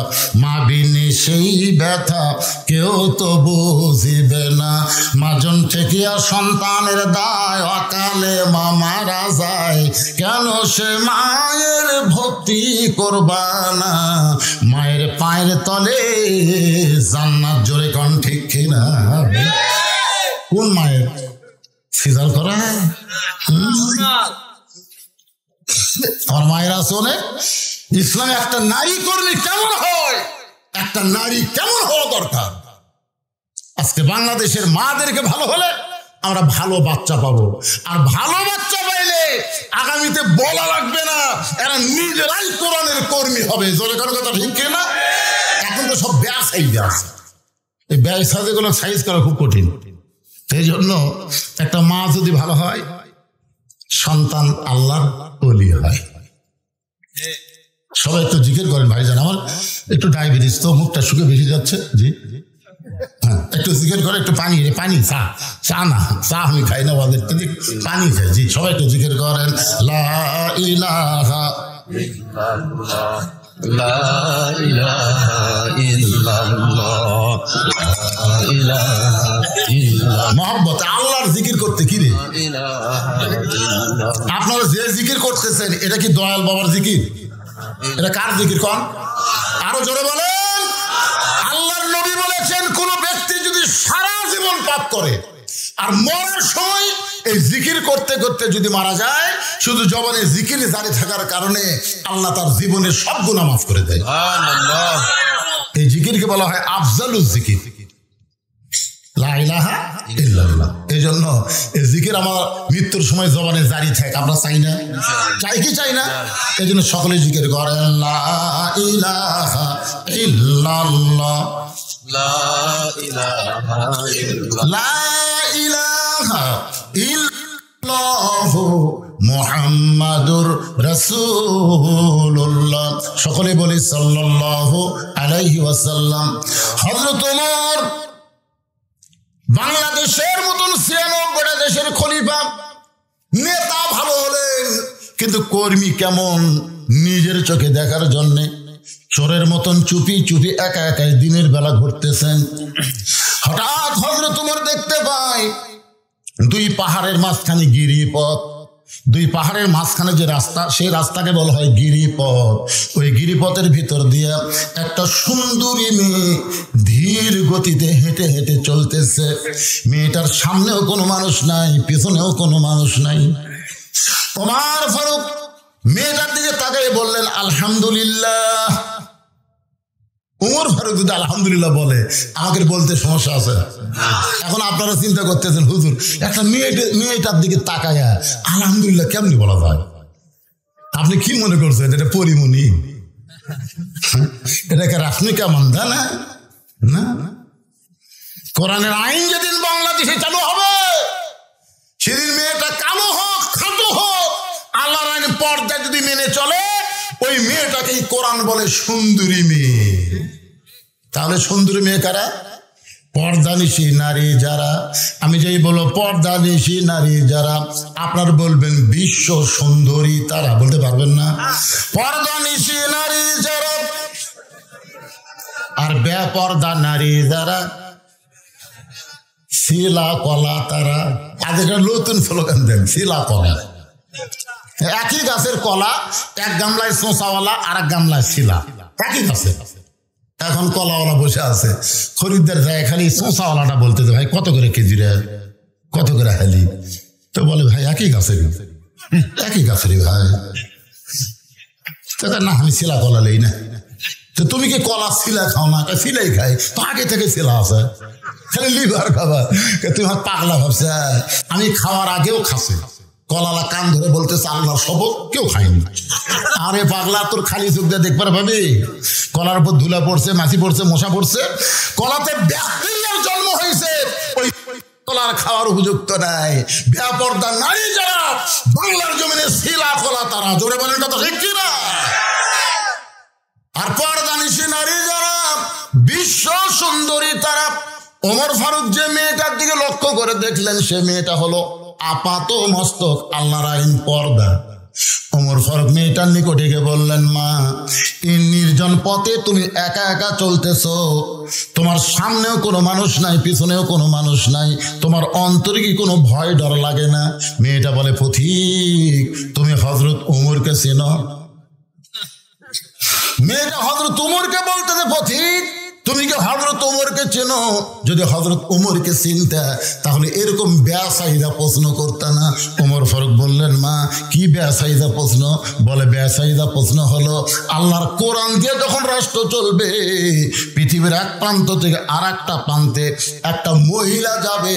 মা বিনে সেই ব্যথা কেউ তো বুঝিবে না। মাজন ঠেকিয়া সন্তানের দায়, অকালে মা মারা যায়, কেন সে মায়ের ভক্তি করবা না? মায়ের পায়ের তলে জান্নাত, জোরে কোন ঠিক কিনা? কোন মায়ের সিজার করা? আমার মায়ের আছে অনেক। ইসলামে একটা নারী কর্মী কেমন হয়, একটা নারী কেমন হওয়া দরকার। আজকে বাংলাদেশের মাদেরকে ভালো হলে আমরা ভালো বাচ্চা পাবো। আর ভালো বাচ্চা পাইলে আগামীতে বলা লাগবে না, এরা নিজেরাই কোরআনের কর্মী হবে। জোরে কারো কথা ঠিক কিনা? এখন তো সব ব্যাস এই ব্যাস, এই ব্যাস সাইজগুলো সাইজ করা খুব কঠিন। সেই জন্য একটা মা যদি ভালো হয়, সন্তান আল্লাহর ওলি হয়। সবাই একটু জিকির করেন ভাইজান। আমার একটু ডায়াবেটিস তো, মুখটা শুকে বেশি যাচ্ছে। জি হ্যাঁ, একটু জিকির করে। একটু পানি, পানি, চা, চা না, চা আমি খাই না, ওদের পানি খাই। জি সবাই একটু জিকির করেন, লা ইলাহা ইল্লাল্লাহ, লা ইলাহা ইল্লাল্লাহ, লা ইলাহা ইল্লাল্লাহ। মহব্বত আল্লাহর জিকির করতে কি রে? আপনারা যে জিকির করতেছেন এটা কি দয়াল বাবার জিকির? এটা কার জিকির কোন? আরো জোরে বলেন। আল্লাহর নবী বলেছেন, কোন ব্যক্তি যদি সারা জীবন পাপ করে আর মরার সময় এই জিকির করতে করতে যদি মারা যায়, শুধু জবানে জিকির জারি থাকার কারণে আল্লাহ তার জীবনের সব গুনাহ মাফ করে দেয়। এই জিকিরকে বলা হয় আফজালুজ জিকির, লা ইলাহা ইল্লাল্লাহ। এই জন্য এই জিকির আমার মৃত্যুর সময় জবানে জারি থাকে। আমরা চাই না? চাই কি চাই না? এই জন্য সকলে জিকির করেন, লা ইলাহা ইল্লাল্লাহ, লা ইলাহা ইল্লাল্লাহ, লা ইলাহা ইল্লাল্লাহু মুহাম্মাদুর রাসূলুল্লাহ। সকলে বলি সাল্লাল্লাহু আলাইহি ওয়াসাল্লাম। হযরত ওমর বাংলাদেশের মতন 96টা দেশের খলিফা, নেতা ভালো হলেন, কিন্তু কর্মী কেমন নিজের চোখে দেখার জন্যে চোরের মতন চুপি চুপি একা একাই দিনের বেলা ঘুরতেছেন। হঠাৎ হযরত ওমর দেখতে পায় দুই পাহাড়ের মাঝখানে গিরিপথ, দুই পাহাড়ের মাঝখানে যে রাস্তা, সেই রাস্তাকে বলা হয় গিরিপথ। ওই গিরিপথের ভিতর দিয়ে একটা সুন্দরী মেয়ে ধীর গতিতে হেঁটে হেঁটে চলতেছে। মেয়েটার সামনেও কোনো মানুষ নাই, পিছনেও কোনো মানুষ নাই। ওমর ফারুক মেয়েটার দিকে তাকিয়ে বললেন আলহামদুলিল্লাহ। ওমর ফারুক যদি আলহামদুলিল্লাহ বলে, আমাকে বলতে সমস্যা আছে? এখন আপনারা চিন্তা করতেছেন হুজুর একটা মেয়েটার দিকে তাকায়া আলহামদুলিল্লাহ কেমনি বলা যায়? আপনি কি মনে করছেন এটা পরিমণি? এটাকে রাফনিকা মান্দা না? না, কোরআনের আইন যেদিন বাংলাদেশে চালু হবে সেদিন মেয়েটা কালো হোক খাটো হোক, আল্লাহর আইন পর্দা যদি মেনে চলে, ওই মেয়েটাকেই কোরআন বলে সুন্দরী মেয়ে। তাহলে সুন্দরী মেয়ে কারা? পর্দানিশী নারী যারা। আমি যেই বলো পর্দানিশী নারী যারা, আপনার বলবেন বিশ্ব সুন্দরী তারা, বলতে পারবেন না? পর্দানিশী নারী যারা আর বেপর্দা নারী যারা, শিলা কলা তারা। আজকাল নতুন স্লোগান দেন, শিলা কলা। একই গাছের কলা, এক গামলায় শোঁচাওয়ালা আর এক গামলায় শিলা, একই গাছে। এখন কলাওয়ালা বসে আছে, খরিদ্দার যায় খালি শোঁচাওয়ালাটা বলতে ভাই কত করে কেজি রে, কত করে হালি? তো বলে ভাই একই গাছের, একই গাছের ভাই। না আমি শিলা কলা লই না। তো তুমি কি কলা শিলা খাও না? শিলাই খাই তো, আগে থেকে শিলা আছে, খালি লিভার খাবার। তুমি পাগলা ভাবছে? আমি খাওয়ার আগেও খাসে। কলালা কান ধরে বলতেছে আল্লাহর শপথ কেউ খায়নি। আরে পাগলা, তোর খালি চোখ দিয়ে দেখবার ভাবি কলার উপর ধুলা পড়ছে, মাছি পড়ছে, মশা পড়ছে, কলাতে ব্যাকটেরিয়ার জন্ম হয়েছে, ওই কলার খাওয়ার উপযুক্ত নাই। বেপর্দা নারী যারা বাংলার জমিনে শিলা কলা তারা, জোরে বলেন কথা ঠিক কিনা? আর পর্দানিশী নারী যারা বিশ্ব সুন্দরী তারা। ওমর ফারুক যে মেয়েটার দিকে লক্ষ্য করে দেখলেন, সে মেয়েটা হলো আপাত মস্তক আল্লাহর আইন পর্দা। ওমর ফারুক মেয়েটার নিকটে গিয়ে বললেন, মা এই নির্জন পথে তুমি একা একা চলতেছো, তোমার সামনেও কোনো মানুষ নাই, পিছনেও কোনো মানুষ নাই, তোমার অন্তরে কি কোনো ভয় ডর লাগে না? মেয়েটা বলে, পথিক তুমি হযরত ওমরকে চেনো? মেয়েটা হযরত ওমরকে বলতেছে, পথিক তুমি কি হযরত ওমরকে চেনো? যদি হযরত ওমরকে চিনতে তাহলে এরকম বেয়াসাইদা প্রশ্ন করতে না। ওমর ফারুক বললেন, মা কি বেয়াসাইদা প্রশ্ন? বলে, বেয়াসাইদা প্রশ্ন হলো আল্লাহর কোরআন দিয়ে যখন রাষ্ট্র চলবে, পৃথিবীর এক প্রান্ত থেকে আর একটা প্রান্তে একটা মহিলা যাবে,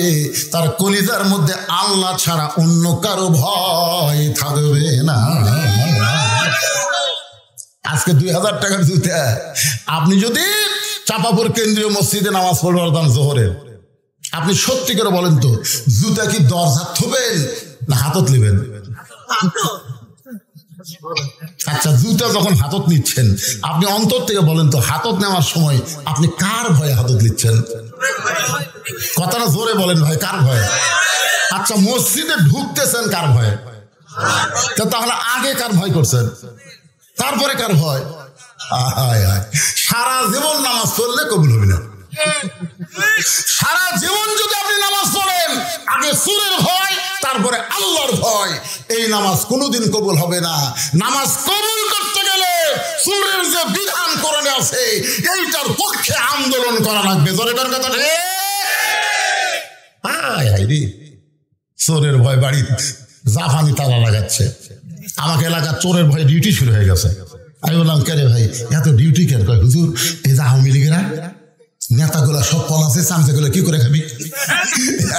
তার কলিজার মধ্যে আল্লাহ ছাড়া অন্য কারো ভয় থাকবে না। আজকে 2000 টাকার জুতা আপনি যদি চাপাপুর কেন্দ্রীয় মসজিদে নামাজ পড়বেন জোহরের, আপনি সত্যি করে বলেন তো জুতা কি দরজা থবেন না হাতত নেবেন? আচ্ছা, জুতা যখন হাতত নিচ্ছেন আপনি অন্তর থেকে বলেন তো, হাতত নেওয়ার সময় আপনি কার ভয়ে হাতত নিচ্ছেন? কথাটা জোরে বলেন ভাই, কার ভয়ে? আচ্ছা, মসজিদে ঢুকতেছেন কার ভয়ে? তাহলে আগে কার ভয় করছেন, তারপরে কার ভয়? সারা জীবন নামাজ পড়লে কবুল হবে না। সারা জীবন যদি আপনি নামাজ পড়েন, আগে সুরের ভয় তারপরে আল্লাহর ভয়, এই নামাজ কোনোদিন কবুল হবে না। নামাজ কবুল করতে গেলে সুরের যে বিধান কোরআনে আছে এইটার পক্ষে আন্দোলন করা লাগবে। জোরেটার কথা রে, চোরের ভয় বাড়ি জাফানি তালা লাগাচ্ছে। আমাকে এলাকার চোরের ভয়ে ডিউটি শুরু হয়ে গেছে। আমি বললাম, কে রে ভাই এত ডিউটি কেন? কয়, হুজুর এই যে আওয়ামী লীগেরা নেতাগুলা সব পলাছে, চামচাগুলো কি করে খাবি?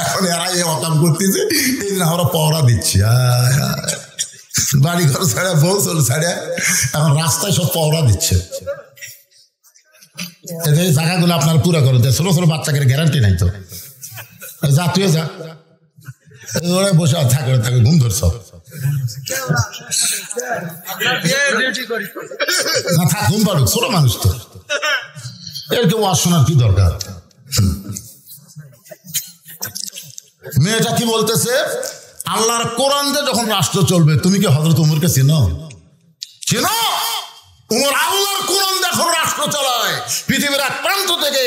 এখন এরা এই অকাম করতেছে, এই জন্য আমরা পহরা দিচ্ছি। বাড়ি ঘর ছাড়া, বউ চল ছাড়া, এখন রাস্তায় সব পহরা দিচ্ছে। এই জায়গাগুলো আপনার পুরা করে দেয়, ছোট ছোট বাচ্চাকে গ্যারান্টি নাই তো। যা তুই যা, ওরা বসে থাকে থাকে ঘুম ধরছ। ঘুম পাড়ুক, ছোট মানুষ তো, এর কেউ আর শোনার কি দরকার? মেয়েটা কি বলতেছে, আল্লাহর কোরআন দিয়ে যখন রাষ্ট্র চলবে, তুমি কি হযরত ওমরকে চেনো? চেনো? ওমর আল্লাহর কোরআন দিয়ে পৃথিবীর এক প্রান্ত থেকে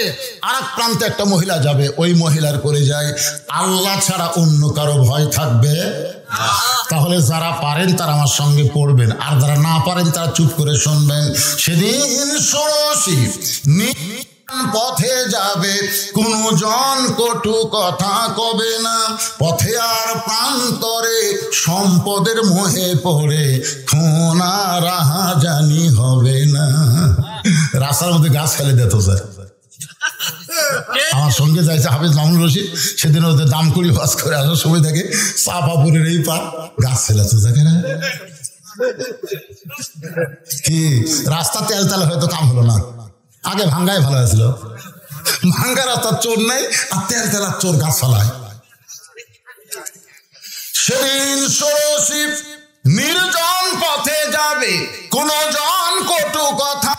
আর এক প্রান্তে একটা মহিলা যাবে, ওই মহিলার করে যায় আল্লাহ ছাড়া অন্য কারো ভয় থাকবে। তাহলে যারা পারেন তারা আমার সঙ্গে পড়বেন, আর যারা না পারেন তারা চুপ করে শুনবেন। সেদিন ষোড়শী পথে যাবে, কোনো জন কটু কথা কবে না, পথে আর প্রান্তরে সম্পদের মোহে পড়ে খুনা রাহাজানি হবে না। রাস্তার মধ্যে গাছ ফেলে দিত স্যার, আমার সঙ্গে যাইছে হাফিজ মামুন রশিদ, সেদিন ওদের দাম করি বাস করে আসার সময় থেকে চাপাপুরের এই পার গাছ ফেলেছে দেখে না কি রাস্তা তেল তেলে হয়তো কাম হলো না, আগে ভাঙ্গায় ভালো হয়েছিল, ভাঙ্গা রাস্তার চোর নেই আর তেল তেলার চোর গাছ ফেলায়। সেদিন ষোড়শী নির্জন পথে যাবে, কোন জন কটু কথা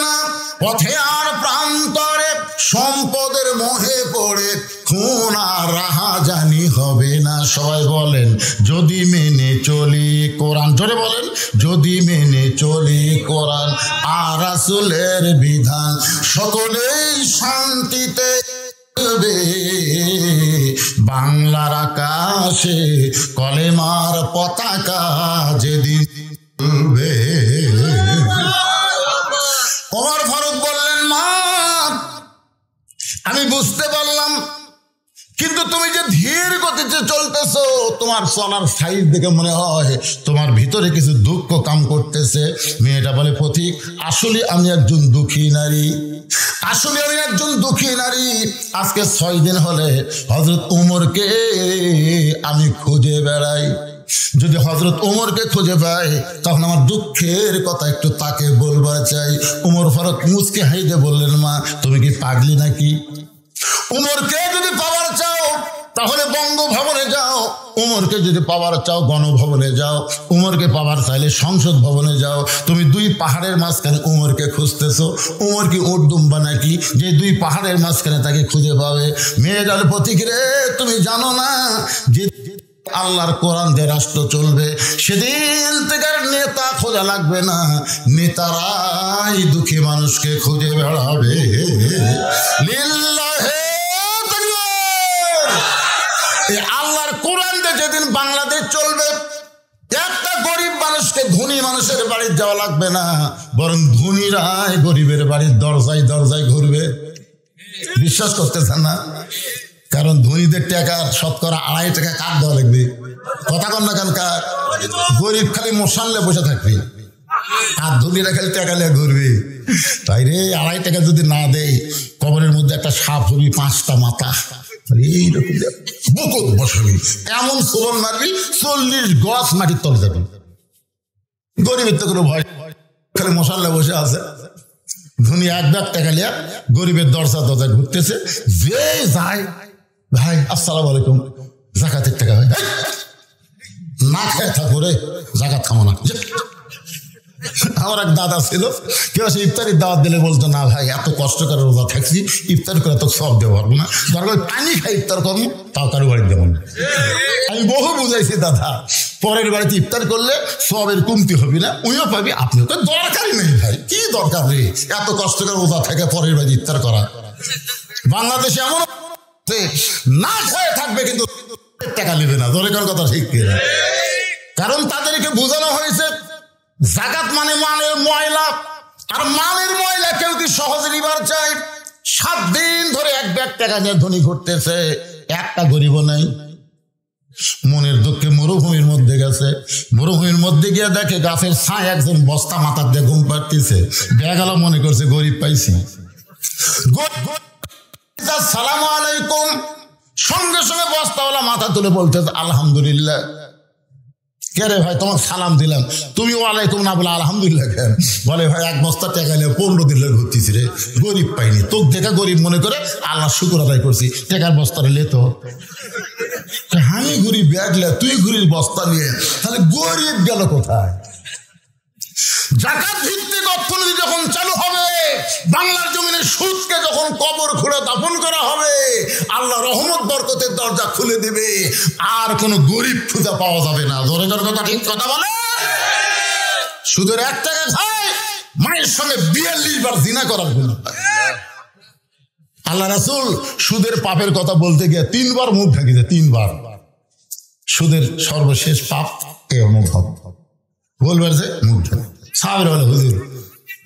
না, পথে আর প্রান্তরে সম্পদের মোহে পড়ে খুন আর রাহাজানি হবে না। সবাই বলেন যদি মেনে চলি কোরআন, জোরে বলেন যদি মেনে চলি কোরআন আর রাসূলের বিধান, সকলেই শান্তিতে বাংলার আকাশে কলেমার পতাকা যেদিন উড়বে। ওমর ফারুক বললেন মা আমি বুঝতে পারলাম, কিন্তু তুমি যে ধীর গতিতে চলতেছো, তোমার চলার সাইজ দেখে মনে হয় তোমার ভিতরে কিছু দুঃখ কাম করতেছে। মেয়েটা বলে পথিক আসলে আমি একজন দুঃখী নারী, আসলে আমি একজন দুঃখী নারী। আজকে 6 দিন হলে হযরত ওমরকে আমি খুঁজে বেড়াই, যদি হযরত ওমরকে খুঁজে পাই তখন আমার দুঃখের কথা একটু তাকে বলবার চাই। ওমর ফারুক মুচকে হাইদে বললেন মা তুমি কি পাগলি নাকি? ওমরকে যদি পাওয়ার চাও তাহলে বঙ্গভবনে যাও, উমরকে যদি পাওয়ার চাও গণভবনে যাও, উমরকে পাওয়ার চাইলে সংসদ ভবনে যাও। তুমি 2 পাহাড়ের মাঝখানে উমরকে খুঁজতেছো, উমর কি ওট দুম্বা নাকি যে 2 পাহাড়ের মাঝখানে তাকে খুঁজে পাবে? মেয়ে গেল পথিক রে, তুমি জানো না যে আল্লাহর কোরআন দিয়ে রাষ্ট্র চলবে, সেদিন থেকে নেতা খোঁজা লাগবে না, নেতারাই দুঃখী মানুষকে খুঁজে বেড়াবে। লিল্লাহে আল্লাহর কোরআন দিয়ে যেদিন বাংলাদেশ চলবে, একটা গরিব মানুষকে ধনী মানুষের বাড়ি যাওয়া লাগবে না, বরং ধনীরাই গরিবের বাড়ির দরজায় দরজায় ঘুরবে। বিশ্বাস করতেছেন না? কারণ ধনীদের টাকার শতকরা 2.5 টাকা কাট দেওয়া লাগবে। কথা কন না কেন? কার? গরিব খালি মশাল্লে বসে থাকবে আর ধনীরা খালি টাকা নিয়ে ঘুরবে। তাই রে 2.5 টাকা যদি না দেয়, কবরের মধ্যে একটা সাপ হবি 5টা মাথা, এইরকম বুকুত বসবি, এমন সোলন মারবি 40 গজ মাটির তলে যাবি। গরিবের তো কোনো ভয়, খালি মশাল্লে বসে আছে। ধনী 1 লাখ টাকা নিয়ে গরিবের দরজা দরজায় ঘুরতেছে, যে যায় ভাই আসসালামু আলাইকুম যাকাতের টাকা ভাই, না খেয়ে থাকো রে, যাকাত খামো না। আমার এক দাদা ছিল, কেউ সে ইফতারির দাওয়াত দিলে বলতো না ভাই এত কষ্ট করে রোজা থাকছি, ইফতার করে তো সব দেওয়া পারবো না, দরকার পানি খাই ইফতার করবো, তাও কারো বাড়ি দেবো না। আমি বহু বুঝাইছি দাদা, পরের বাড়িতে ইফতার করলে সবের কমতি হবি না, উইও পাবি, আপনিও তো দরকারই নেই ভাই, কি দরকার রে এত কষ্ট করে রোজা থেকে পরের বাড়ি ইফতার করা। বাংলাদেশে এমন না খেয়ে থাকবে কিন্তু টাকা নেবে না, দরকার কথা ঠিক কিনা? কারণ তাদেরকে বোঝানো হয়েছে যাকাত মানে মালের ময়লা, আর মালের ময়লা কেউ কি সহজে নিবার চায়? 7 দিন ধরে 1 ব্যাগ টাকা নিয়ে ধনী ঘুরতেছে, একটা গরিব নাই। মনের দুঃখে মরুভূমির মধ্যে গেছে, মরুভূমির মধ্যে গিয়ে দেখে গাছের ছায় একজন বস্তা মাথার দিয়ে ঘুম পাড়তেছে, বেগালা মনে করছে গরিব পাইছি। আসসালামু আলাইকুম, সঙ্গে সঙ্গে বস্তাওয়ালা মাথা তুলে বলতেছে আলহামদুলিল্লাহ। কে রে ভাই তোমার সালাম দিলাম, তুমি ওয়ালাইকুম না বলে আলহামদুলিল্লাহ কেন? বলে ভাই 1 বস্তা টাকা নিয়ে 15 দিন ঘুরতেছি রে, গরিব পাইনি, তোকে দেখা গরিব মনে করে আল্লাহ শুকর আদায় করছি, টাকার বস্তা লে তো আমি গরিব ব্যাগ লে, তুই ঘুরির বস্তা নিয়ে, তাহলে গরিব গেল কোথায়? যাকাত ভিত্তিক অর্থনীতি যখন চালু হবে, বাংলার জমিনে সুদকে যখন কবর খুঁড়ে দাফন করা হবে, আল্লাহ রহমত বরকতের দরজা খুলে দেবে, আর কোনো গরিব খুঁজে পাওয়া যাবে না। ধরে কথা ঠিক কথা বলে, সুদের 1 টাকা খায় মায়ের সঙ্গে 42 বার জিনা করার গুনাহ। আল্লাহ রাসূল সুদের পাপের কথা বলতে গিয়ে 3 বার মুখ ঢাকিয়েছে, 3 বার। সুদের সর্বশেষ পাপ এমন বলবার যে মুখ ঢাকে। সাহাবীরা বলে, হুজুর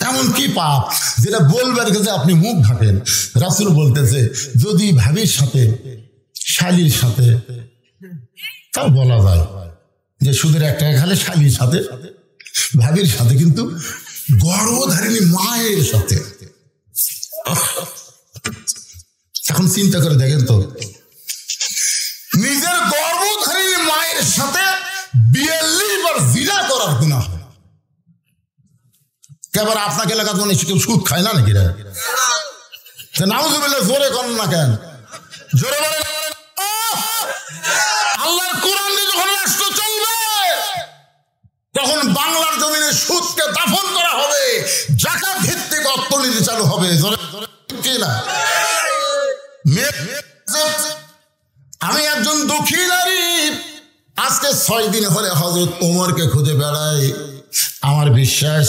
এমন কি পাপ যেটা বলবার গেছে আপনি মুখ ঢাকেন? রাসূল বলতেছে, যদি ভাবির সাথে শালীর সাথে, তাও বলা যায় যে সুদের একটা খালে শালীর সাথে ভাবির সাথে, কিন্তু গর্ভধারিণী মায়ের সাথে। এখন চিন্তা করে দেখেন তো, নিজের গর্ভধারিণী মায়ের সাথে 42 বার জিনা করার গুনাহ। কেবল আপনাকে এলাকা কেউ সুদ খায় না নাকি? নাউজুবিল্লাহ, জোরে করেন না কেন? জোরে বলেন। আল্লাহর কোরআন যখন রাষ্ট্র চলবে, তখন বাংলার জমিনে সুদকে দাফন করা হবে, যাকাত ভিত্তিক অর্থনীতি চালু হবে। কি না? আমি একজন দুঃখী নারী, আজকে 6 দিন হলে হযরত ওমরকে খুঁজে বেড়াই। আমার বিশ্বাস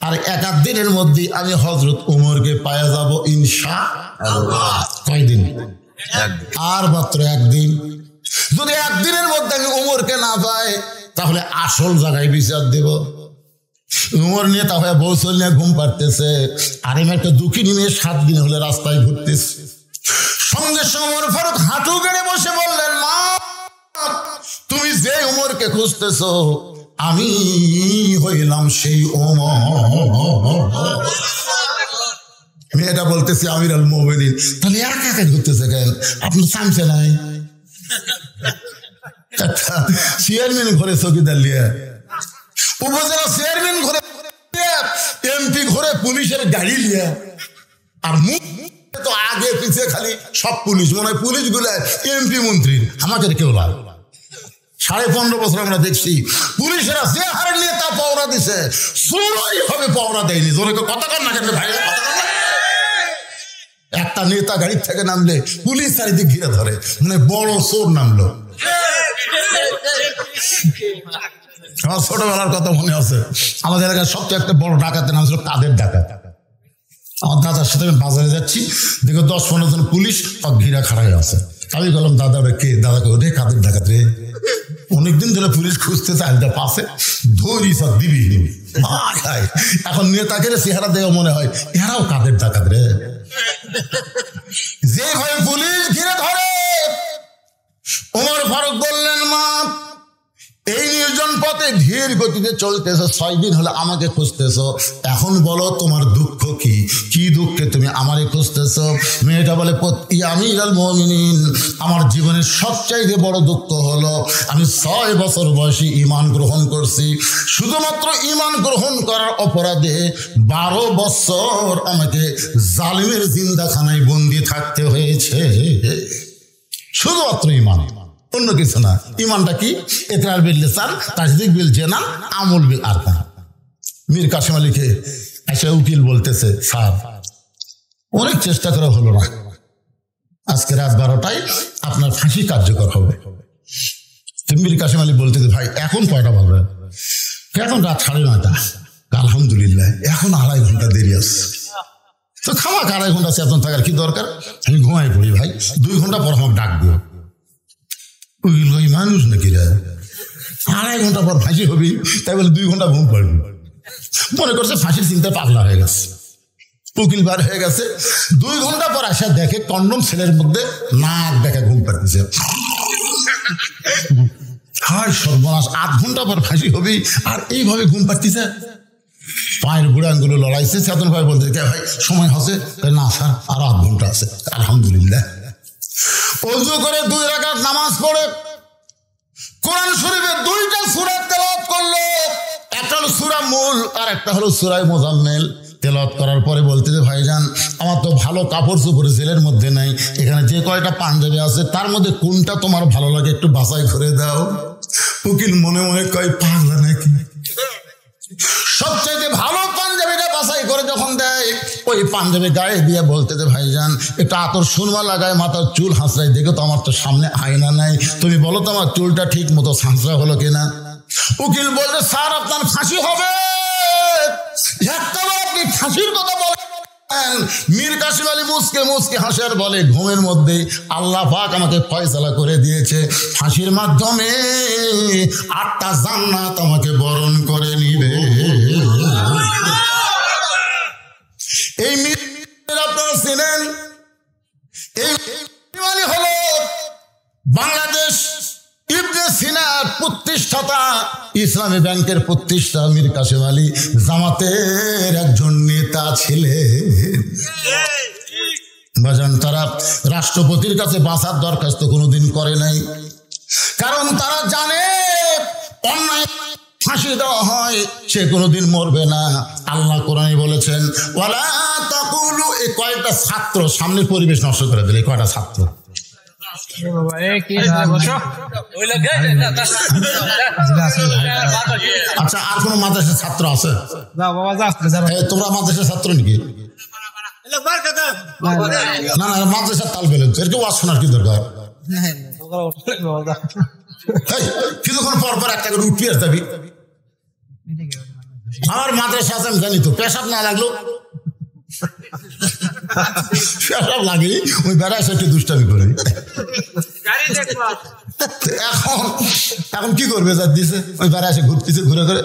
আর 1-8 দিনের মধ্যে আমি হযরত ওমরকে পাওয়া যাব ইনশাআল্লাহ। কয়দিন? আর মাত্র 1 দিন। যদি 1 দিনের মধ্যে আমি ওমরকে না পাই, তাহলে আসল জায়গায় বিচার দেব। উমর নেতা হয়ে বৌসল নিয়ে ঘুম পাড়তেছে, আর আমি একটা দুঃখিনী মেয়ে 7 দিন হলে রাস্তায় ঘুরতেছি। সঙ্গে সঙ্গে ওমর ফারুক হাঁটু গেড়ে বসে বললেন, মা, তুমি যে উমরকে খুঁজতেছো, আমি হইলাম সেই ওমর। মেয়েটা বলতেছি, আমিরুল মুমিনিন। তাহলে একা একা ঘুরতেছে কেন? আপনি চামচে নাই? চেয়ারম্যান ঘরে চকিদার লিয়া, উপজেলা চেয়ারম্যান ঘরে, এমপি ঘরে পুলিশের গাড়ি লিয়া, আর মুখ তো আগে পিছিয়ে খালি সব পুলিশ। মনে হয় পুলিশ গুলা এমপি মন্ত্রীর। আমাদের কেউ লাভ 15.5 বছর আমরা দেখছি পুলিশেরা যে হারে নেতা পাওনা দিছে, চোরাই ভাবে পাওনা দেয়নি। জোরে কথা কর না কেন ভাই? একটা নেতা গাড়ির থেকে নামলে পুলিশ চারিদিক ঘিরে ধরে, মানে বড় চোর নামলো। আমার ছোটবেলার কথা মনে আছে, আমাদের এলাকার সবচেয়ে একটা বড় ডাকাতের নাম ছিল কাদের ডাকাত। আমার দাদার সাথে আমি বাজারে যাচ্ছি, দেখো 10-15 জন পুলিশ ঘিরা খাড়া হয়ে আছে। আমি বললাম, দাদা রে কে? দাদাকে, ওরে কাদের ডাকাত রে। অনেকদিন ধরে পুলিশ খুঁজতে চাইটা পাশে ধরি সব দিবি। এখন নেতাকে চেহারা দেওয়া মনে হয় এরাও কাদের ডাকাত রে। যেভাবে পুলিশ ঘিরে ধরে, ওমর ফারুক বললেন, মা, এই নির্জন পথে ধীর গতিতে চলতেছ, 6 দিন হলে আমাকে খুঁজতেছ। এখন বলো তোমার দুঃখ কি? কি দুঃখে তুমি আমারে খুঁজতেছ? মেয়েটা বলে, আমিরুল মুমিনিন, আমার জীবনের সবচাইতে বড় দুঃখ হলো আমি 6 বছর বয়সে ঈমান গ্রহণ করছি। শুধুমাত্র ঈমান গ্রহণ করার অপরাধে 12 বছর আমাকে জালিমের জিন্দাখানায় বন্দি থাকতে হয়েছে। শুধুমাত্র ঈমান, অন্য কিছু না। ঈমানটা কি? ইকরার বিল লিসান, তাসদীক বিল জানান, আমল বিল আরকান। মীর কাসেম আলীকে এসে উকিল বলতেছে, স্যার অনেক চেষ্টা করা হলো না, আজকে রাত 12টায় আপনার ফাঁসি কার্যকর হবে। মীর কাসেম আলী বলতেছে, ভাই এখন কয়টা বাজে? এখন রাত 9:30। আলহামদুলিল্লাহ, এখন 2.5 ঘন্টা দেরি আছে। তো খাওয়া 2.5 ঘন্টা চেতন থাকার কি দরকার? আমি ঘুমাই পড়ি ভাই, 2 ঘন্টা পর আমাকে ডাক দিও। ওই মানুষ নাকি রে, 2.5 ঘন্টা পর ফাঁসি হবি, তাই বলে 2 ঘন্টা ঘুম পড়বি। মনে করছে ফাঁসির চিন্তায় পাগলা হয়ে গেছে। উকিল বার হয়ে গেছে, 2 ঘন্টা পর আসা দেখে কন্ডম ছেলের মধ্যে নাক দেখে ঘুম পাড়তেছে। হায় সর্বনাশ, 8 ঘন্টা পর ফাঁসি হবি আর এইভাবে ঘুম পাড়তেছে। পায়ের গুড়াঙ্গুলো লড়াইছে। চেতন ভাই বলতে, কে ভাই সময় হচ্ছে? না স্যার, আর 8 ঘন্টা আছে। আলহামদুলিল্লাহ। ওযু করে 2 রাকাত নামাজ পড়ে কোরআন শরীফের 2টা সূরা তেলাওয়াত করলো। একটা হলো সূরা মূল আর একটা হলো সূরা মুজাম্মিল। তেলাওয়াত করার পরে বলতে, ভাইজান আমার তো ভালো কাপড় চোপড় জেলের মধ্যে নাই, এখানে যে কয়টা পাঞ্জাবি আছে তার মধ্যে কোনটা তোমার ভালো লাগে একটু বাছাই করে দাও। উকিল মনে মনে কয়, পাগলা নাকি? সবচাইতে ভালো পাঞ্জাবিটা বাছাই করে যখন দেয়, ওই পাঞ্জাবি গায়ে দিয়ে বলতে, ভাইজান এটা আতর সুরমা লাগায় মাথার চুল হাঁচড়াই, দেখো তো আমার তো সামনে আয়না নাই, তুমি বলো তো আমার চুলটা ঠিক মতো হাঁচড়া হলো কিনা। উকিল বলছে, স্যার আপনার ফাঁসি হবে। একটা ফাঁসির কথা বলে মীর কাসিম আলী মুসকে মুসকে হাসার বলে, ঘুমের মধ্যে আল্লাহ পাক আমাকে ফয়সালা করে দিয়েছে, ফাঁসির মাধ্যমে 8টা জান্নাত আমাকে বরণ করে নিবে। এই মীর আপনারা চিনেন, এই হলো বাংলাদেশ ইবনে সিনার প্রতিষ্ঠাতা, ইসলামী ব্যাংকের প্রতিষ্ঠাতা মীর কাসিম আলী জামাতের একজন নেতা ছিলেন। বাজান, তারা রাষ্ট্রপতির কাছে বাঁচার দরখাস্ত কোনোদিন করে নাই, কারণ তারা জানে অন্যায় ফাঁসি দেওয়া হয় সে কোনোদিন মরবে না। আল্লাহ কোরআনে বলেছেন ওয়ালা তাকুলু, এই কয়েকটা ছাত্র সামনের পরিবেশ নষ্ট করে দিলে, কয়টা ছাত্র। আচ্ছা, আর কোন মাদ্রাসার ছাত্র আছে? তোমরা মাদ্রাসার ছাত্র নাকি? না না, মাদ্রাসার তাল পেলেন তো, এর কেউ ওয়াজ শোনার কি দরকার? কিছুক্ষণ পর পর একটা করে উঠবি আর যাবি। আমার মাদ্রাসা আছে আমি জানি তো, পেশাব না লাগলো পেশাব লাগেনি, ওই বেড়ায় একটু দুষ্টামি করে। এখন কি করবে, যা দিছে ওই বেড়ায় এসে ঘুরতেছে, ঘুরে ঘুরে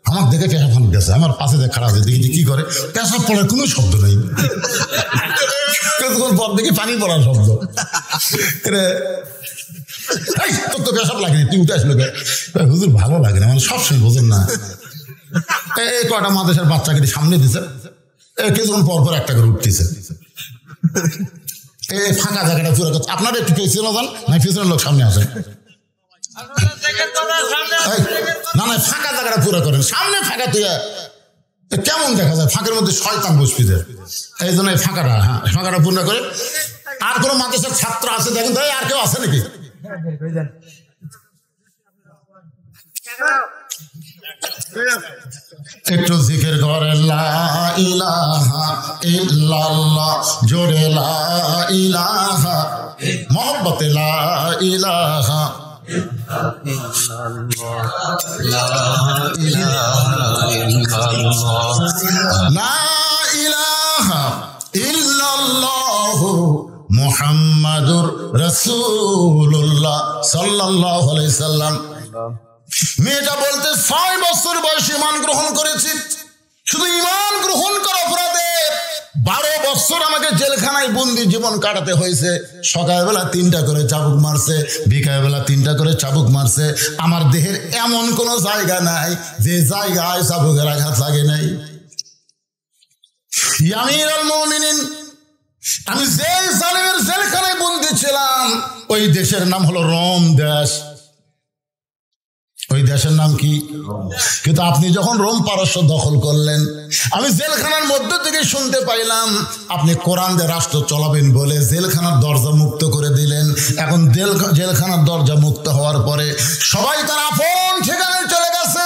আমার দেখে পেশাব ফান গেছে, আমার পাশে দেখ খারাপ আছে, দেখি কি করে, পেশাব পড়ার কোনো শব্দ নেই, কিছুক্ষণ পর দেখি পানি পড়ার শব্দ। তোর তো পেশাব লাগেনি, তুই উঠে আসলো, হুজুর ভালো লাগে না, মানে সবসময় বোঝেন না। এই কটা মাদ্রাসার বাচ্চাকে সামনে দিছে, কিছুক্ষণ পর পর একটা করে উঠতেছে। এই ফাঁকা জায়গাটা পুরো, আপনারা একটু পেছনে যান না, পেছনের লোক সামনে আসে। না না, ফাঁকা জায়গাটা পুরো করেন, সামনে ফাঁকা তুই কেমন দেখা যায়, ফাঁকের মধ্যে শয়তান বসবি যায়, এই জন্য এই ফাঁকাটা, হ্যাঁ ফাঁকাটা পূর্ণ করে। আর কোনো মাদ্রাসার ছাত্র আছে দেখেন তো, আর কেউ আছে নাকি? একটু জিকির করে লা ইলাহা ইল্লাল্লাহ, জোরে লা ইলাহা, মোহব্বতে লা ইলাহা লা ইলাহা ইল্লাল্লাহু মুহাম্মাদুর রাসূলুল্লাহ সাল্লাল্লাহু আলাইহি সাল্লাম। মেয়েটা বলতে 6 বছর বয়সে ঈমান গ্রহণ করেছি, শুধু ঈমান গ্রহণ করা অপরাধে 12 বছর আমাকে জেলখানায় বন্দি জীবন কাটাতে হয়েছে। সকালবেলা 3টা করে চাবুক মারছে, বিকালবেলা 3টা করে চাবুক মারছে। আমার দেহের এমন কোন জায়গা নাই যে জায়গায় চাবুকের আঘাত লাগে নাই। আমিরুল মুমিনিন, আমি যে জালেমের জেলখানায় বন্দি ছিলাম ওই দেশের নাম হলো রোম দেশ। ওই দেশের নাম কি? কিন্তু আপনি যখন রোম পারস্য দখল করলেন, আমি জেলখানার মধ্য থেকে শুনতে পাইলাম আপনি কোরআন দিয়ে রাষ্ট্র চলাবেন বলে জেলখানার দরজা মুক্ত করে দিলেন। এখন জেলখানার দরজা মুক্ত হওয়ার পরে সবাই তার আপন ঠিকানায় চলে গেছে,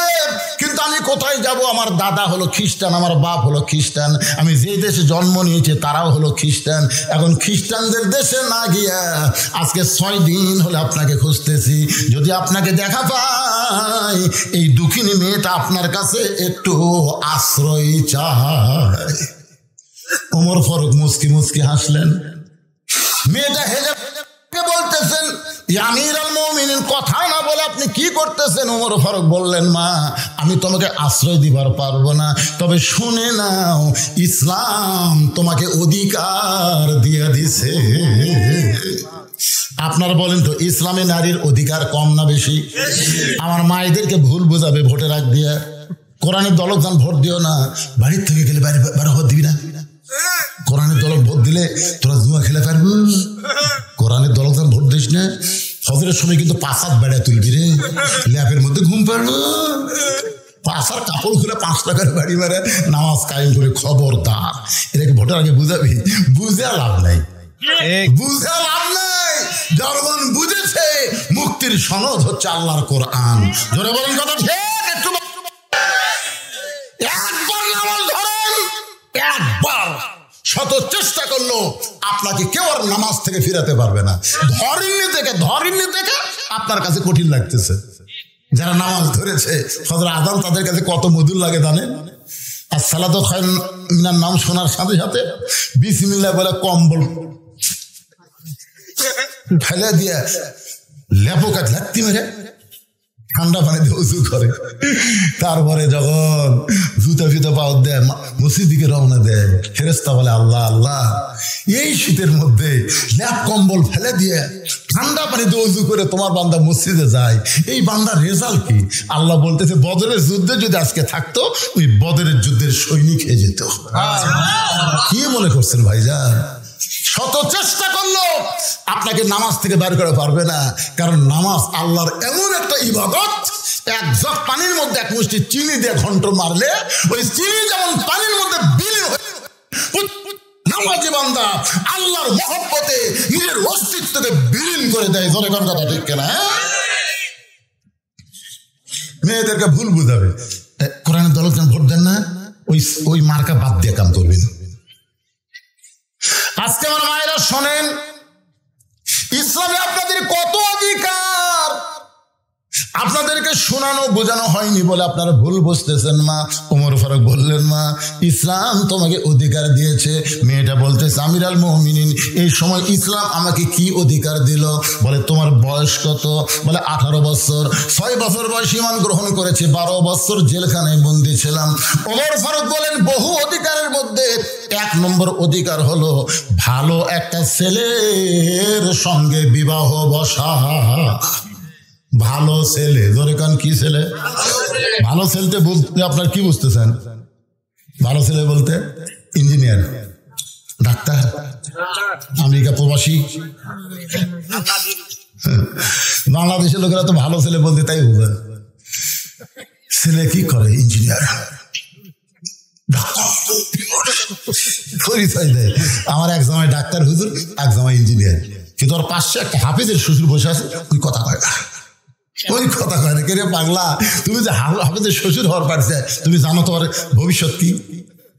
কিন্তু আমি কোথায় যাব? আমার দাদা হলো খ্রিস্টান, আমার বাপ হলো খ্রিস্টান, আমি যে দেশে জন্ম নিয়েছি তারাও হলো খ্রিস্টান। এখন খ্রিস্টানদের দেশে না গিয়া আজকে 6 দিন হলে আপনাকে খুঁজতেছি। যদি আপনাকে দেখা পাই, এই দুঃখিনী মেয়েটা আপনার কাছে একটু আশ্রয় চায়। ওমর ফারুক মুস্কি মুস্কি হাসলেন। মেয়েটা হেলে বলতেছেন আমিরুল মুমিনিন, কথা না বলে আপনি কি করতেছেন? ওমর ফারুক বললেন, মা আমি তোমাকে আশ্রয় দিবার পারবো না, তবে শুনে নাও ইসলাম তোমাকে অধিকার দিয়ে দিছে। আপনারা বলেন তো, ইসলামে নারীর অধিকার কম না বেশি? আমার মায়েদেরকে ভুল বোঝাবে ভোটের আগ দিয়ে। কোরআনের দলক যান ভোট দিও না, বাড়ির থেকে গেলে বাইরে ভোট দিবি না। কোরআনের দলক ভোট দিলে তোরা জুয়া খেলে পারবো। কোরআনের দলক যান ভোট দিস না, ফজরের সময় কিন্তু 5 হাত বেড়ায় তুলবি রে, ল্যাপের মধ্যে ঘুম পারবো। 5 হাত কাপড় খুলে 5 টাকার বাড়ি মারে নামাজ কায়েম করে। খবরদার, এটাকে ভোটের আগে বুঝাবি, বুঝে লাভ নাই, বুঝে লাভ নাই। জনগণ বুঝেছে মুক্তির সনদ হচ্ছে আল্লাহর কোরআন। জোরে বলেন কথা ঠিক? একবার নামাজ ধরেন, একবার শত চেষ্টা করলো আপনাকে কেউ আর নামাজ থেকে ফিরাতে পারবে না। ধরেননি থেকে আপনার কাছে কঠিন লাগতেছে। যারা নামাজ ধরেছে ফজর আযান, তাদের কাছে কত মধুর লাগে জানেন? আর আসসালাতু খায়রুম মিনান নাম শোনার সাথে সাথে বিসমিল্লাহ বলে কম্বল ফেলে দিয়ে লেপো কাজ লাত্তি মেরে ঠান্ডা পানি দিয়ে উঁচু করে। তারপরে যখন জুতা ফিতা পাও দেয় মসজিদ দিকে রওনা দেয়, ফেরেশতা বলে আল্লাহ আল্লাহ, এই শীতের মধ্যে ল্যাপ কম্বল ফেলে দিয়ে ঠান্ডা পানি দিয়ে উঁচু করে তোমার বান্দা মসজিদে যায়, এই বান্দার রেজাল্ট কি? আল্লাহ বলতেছে বদরের যুদ্ধে যদি আজকে থাকতো ওই বদরের যুদ্ধের সৈনিক হয়ে যেত। কি মনে করছেন ভাইজান? শত চেষ্টা করলো আপনাকে নামাজ থেকে বের করে পারবে না, কারণ নামাজ আল্লাহর এমন একটা ইবাদত, এক জগ পানির মধ্যে এক মুষ্টি চিনি দিয়ে ঘন্ট মারলে ওই চিনি যেমন পানির মধ্যে বিলীন হয়ে নামাজি বান্দা আল্লাহর মহব্বতে নিজের অস্তিত্বকে বিলীন করে দেয়। জোরে কোন কথা ঠিক কিনা? মেয়েদেরকে ভুল বুঝাবে, কোরআনের দল ভোট দেন না, ওই মার্কা বাদ দিয়ে কাম করবেন। আজকে আমার মায়েরা শোনেন, ইসলামে আপনাদের কত অধিকার আপনাদেরকে শোনানো বোঝানো হয়নি বলে আপনারা ভুল বুঝতেছেন। মা ওমর ফারুক বললেন, মা ইসলাম তোমাকে অধিকার দিয়েছে। মেয়েটা বলতেছে আমির আল মুমিনিন, এই সময় ইসলাম আমাকে কি অধিকার দিল? বলে তোমার বয়স কত? বলে 18 বছর। 6 বছর বয়স ঈমান গ্রহণ করেছে, 12 বছর জেলখানায় বন্দী ছিলাম। ওমর ফারুক বলেন বহু অধিকারের মধ্যে 1 নম্বর অধিকার হলো ভালো একটা ছেলের সঙ্গে বিবাহ বসা। ভালো ছেলে, ধরে কান কি ছেলে? ভালো ছেলেতে বলতে আপনার কি বুঝতেছেন? ভালো ছেলে বলতে ইঞ্জিনিয়ার, ডাক্তার, আমেরিকা প্রবাসী। বাংলাদেশের লোকেরা তো ভালো ছেলে বলতে তাই বুঝে। ছেলে কি করে? ইঞ্জিনিয়ার, পরিচয় দেয়। আমার এক জামাই ডাক্তার হুজুর, এক জামাই ইঞ্জিনিয়ার, কিন্তু ওর পাশে একটা হাফিজের শ্বশুর বসে আছে, ওই কথা কয় না, ওই কথা কয় না। কে রে পাগলা, তুমি যে হাফেজের শ্বশুর হওয়ার পারছে, তুমি জানো তোমার ভবিষ্যৎ কি?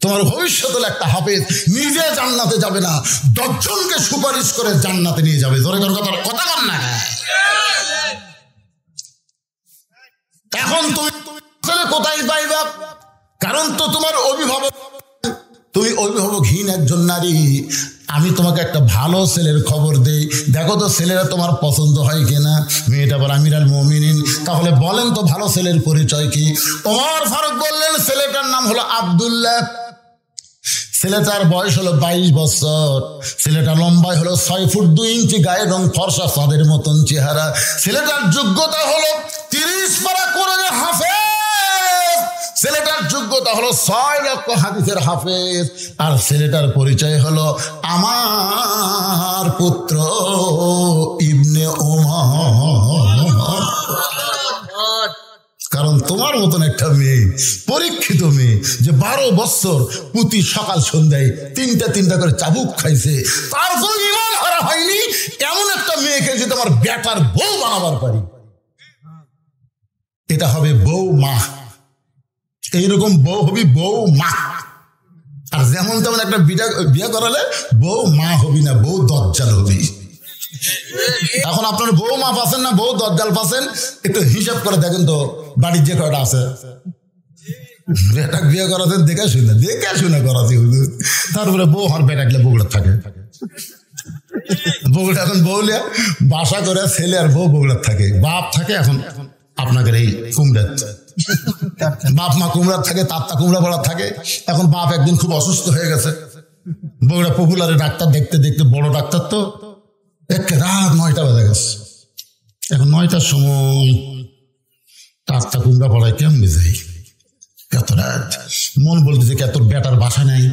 তোমার ভবিষ্যৎ হলো একটা হাফেজ নিজে জান্নাতে যাবে না, 10 জনকে সুপারিশ করে জান্নাতে নিয়ে যাবে। জোরে করে কথা বল না। এখন তুমি কোথায় পাইবা? কারণ তো তোমার অভিভাবক, তুমি অভিভাবকহীন একজন নারী। আমি তোমাকে একটা ভালো ছেলের খবর দেই, দেখো তো ছেলেরা তোমার পছন্দ হয় কিনা। মেয়েটা বলে আমির আল মুমিনিন, তাহলে বলেন তো ভালো ছেলের পরিচয় কি? ওমর ফারুক বললেন ছেলেটার নাম হলো আব্দুল্লাহ। ছেলেটার বয়স হলো 22 বছর। ছেলেটা লম্বায় হলো 6 ফুট 2 ইঞ্চি, গায়ের রং ফর্সা, চাঁদের মতন চেহারা। ছেলেটার যোগ্যতা হলো 30 পারা কোরআনের হাফেজ। ছেলেটার যোগ্যতা হলো 6 লক্ষ হাদিসের হাফেজ। আর ছেলেটার পরিচয় হলো আমার পুত্র ইবনে ওমর। কারণ তোমার মতন একটা মেয়ে, পরীক্ষিত মেয়ে, যে 12 বছর প্রতি সকাল সন্ধ্যায় 3টা করে চাবুক খাইছে, তার কোনো ঈমান হারা হয়নি, এমন একটা মেয়েকে যদি আমার বেটার বউ বানাবার পারি, এটা হবে বউ মা। এইরকম বউ হবি বউ মা। আর যেমন তেমন একটা বিয়ে করালে বউ মা হবি না, বউ দজ্জাল হবি। এখন আপনার বউ মা পাচ্ছেন না বউ দজ্জাল পাচ্ছেন, একটু হিসাব করে দেখেন তো বাড়ির যে কয়টা আছে। বেটা বিয়ে করাতেন দেখে শুনে করাতে হুজুর। তারপরে বউ আর বেটাকলে বগুড়া থাকে, বগুড়া এখন বউলিয়া বাসা করে ছেলে আর বউ বগুড়া থাকে, বাপ থাকে এখন আপনাদের এই কুমড়ার। বাপ মা কুমড়ার থাকে, তাপ্তা কুমড়া পড়া থাকে। এখন বাপ একদিন খুব অসুস্থ হয়ে গেছে, বগুড়া পপুলারে ডাক্তার দেখতে দেখতে, বড় ডাক্তার তো, রাত 9টা বাজে গেছে। এখন 9টার সময় তাপ্তা কুমড়া পড়ায় কেমনি যাই? এত রাত মন বলতেছে কে তোর বেটার বাসা নাই,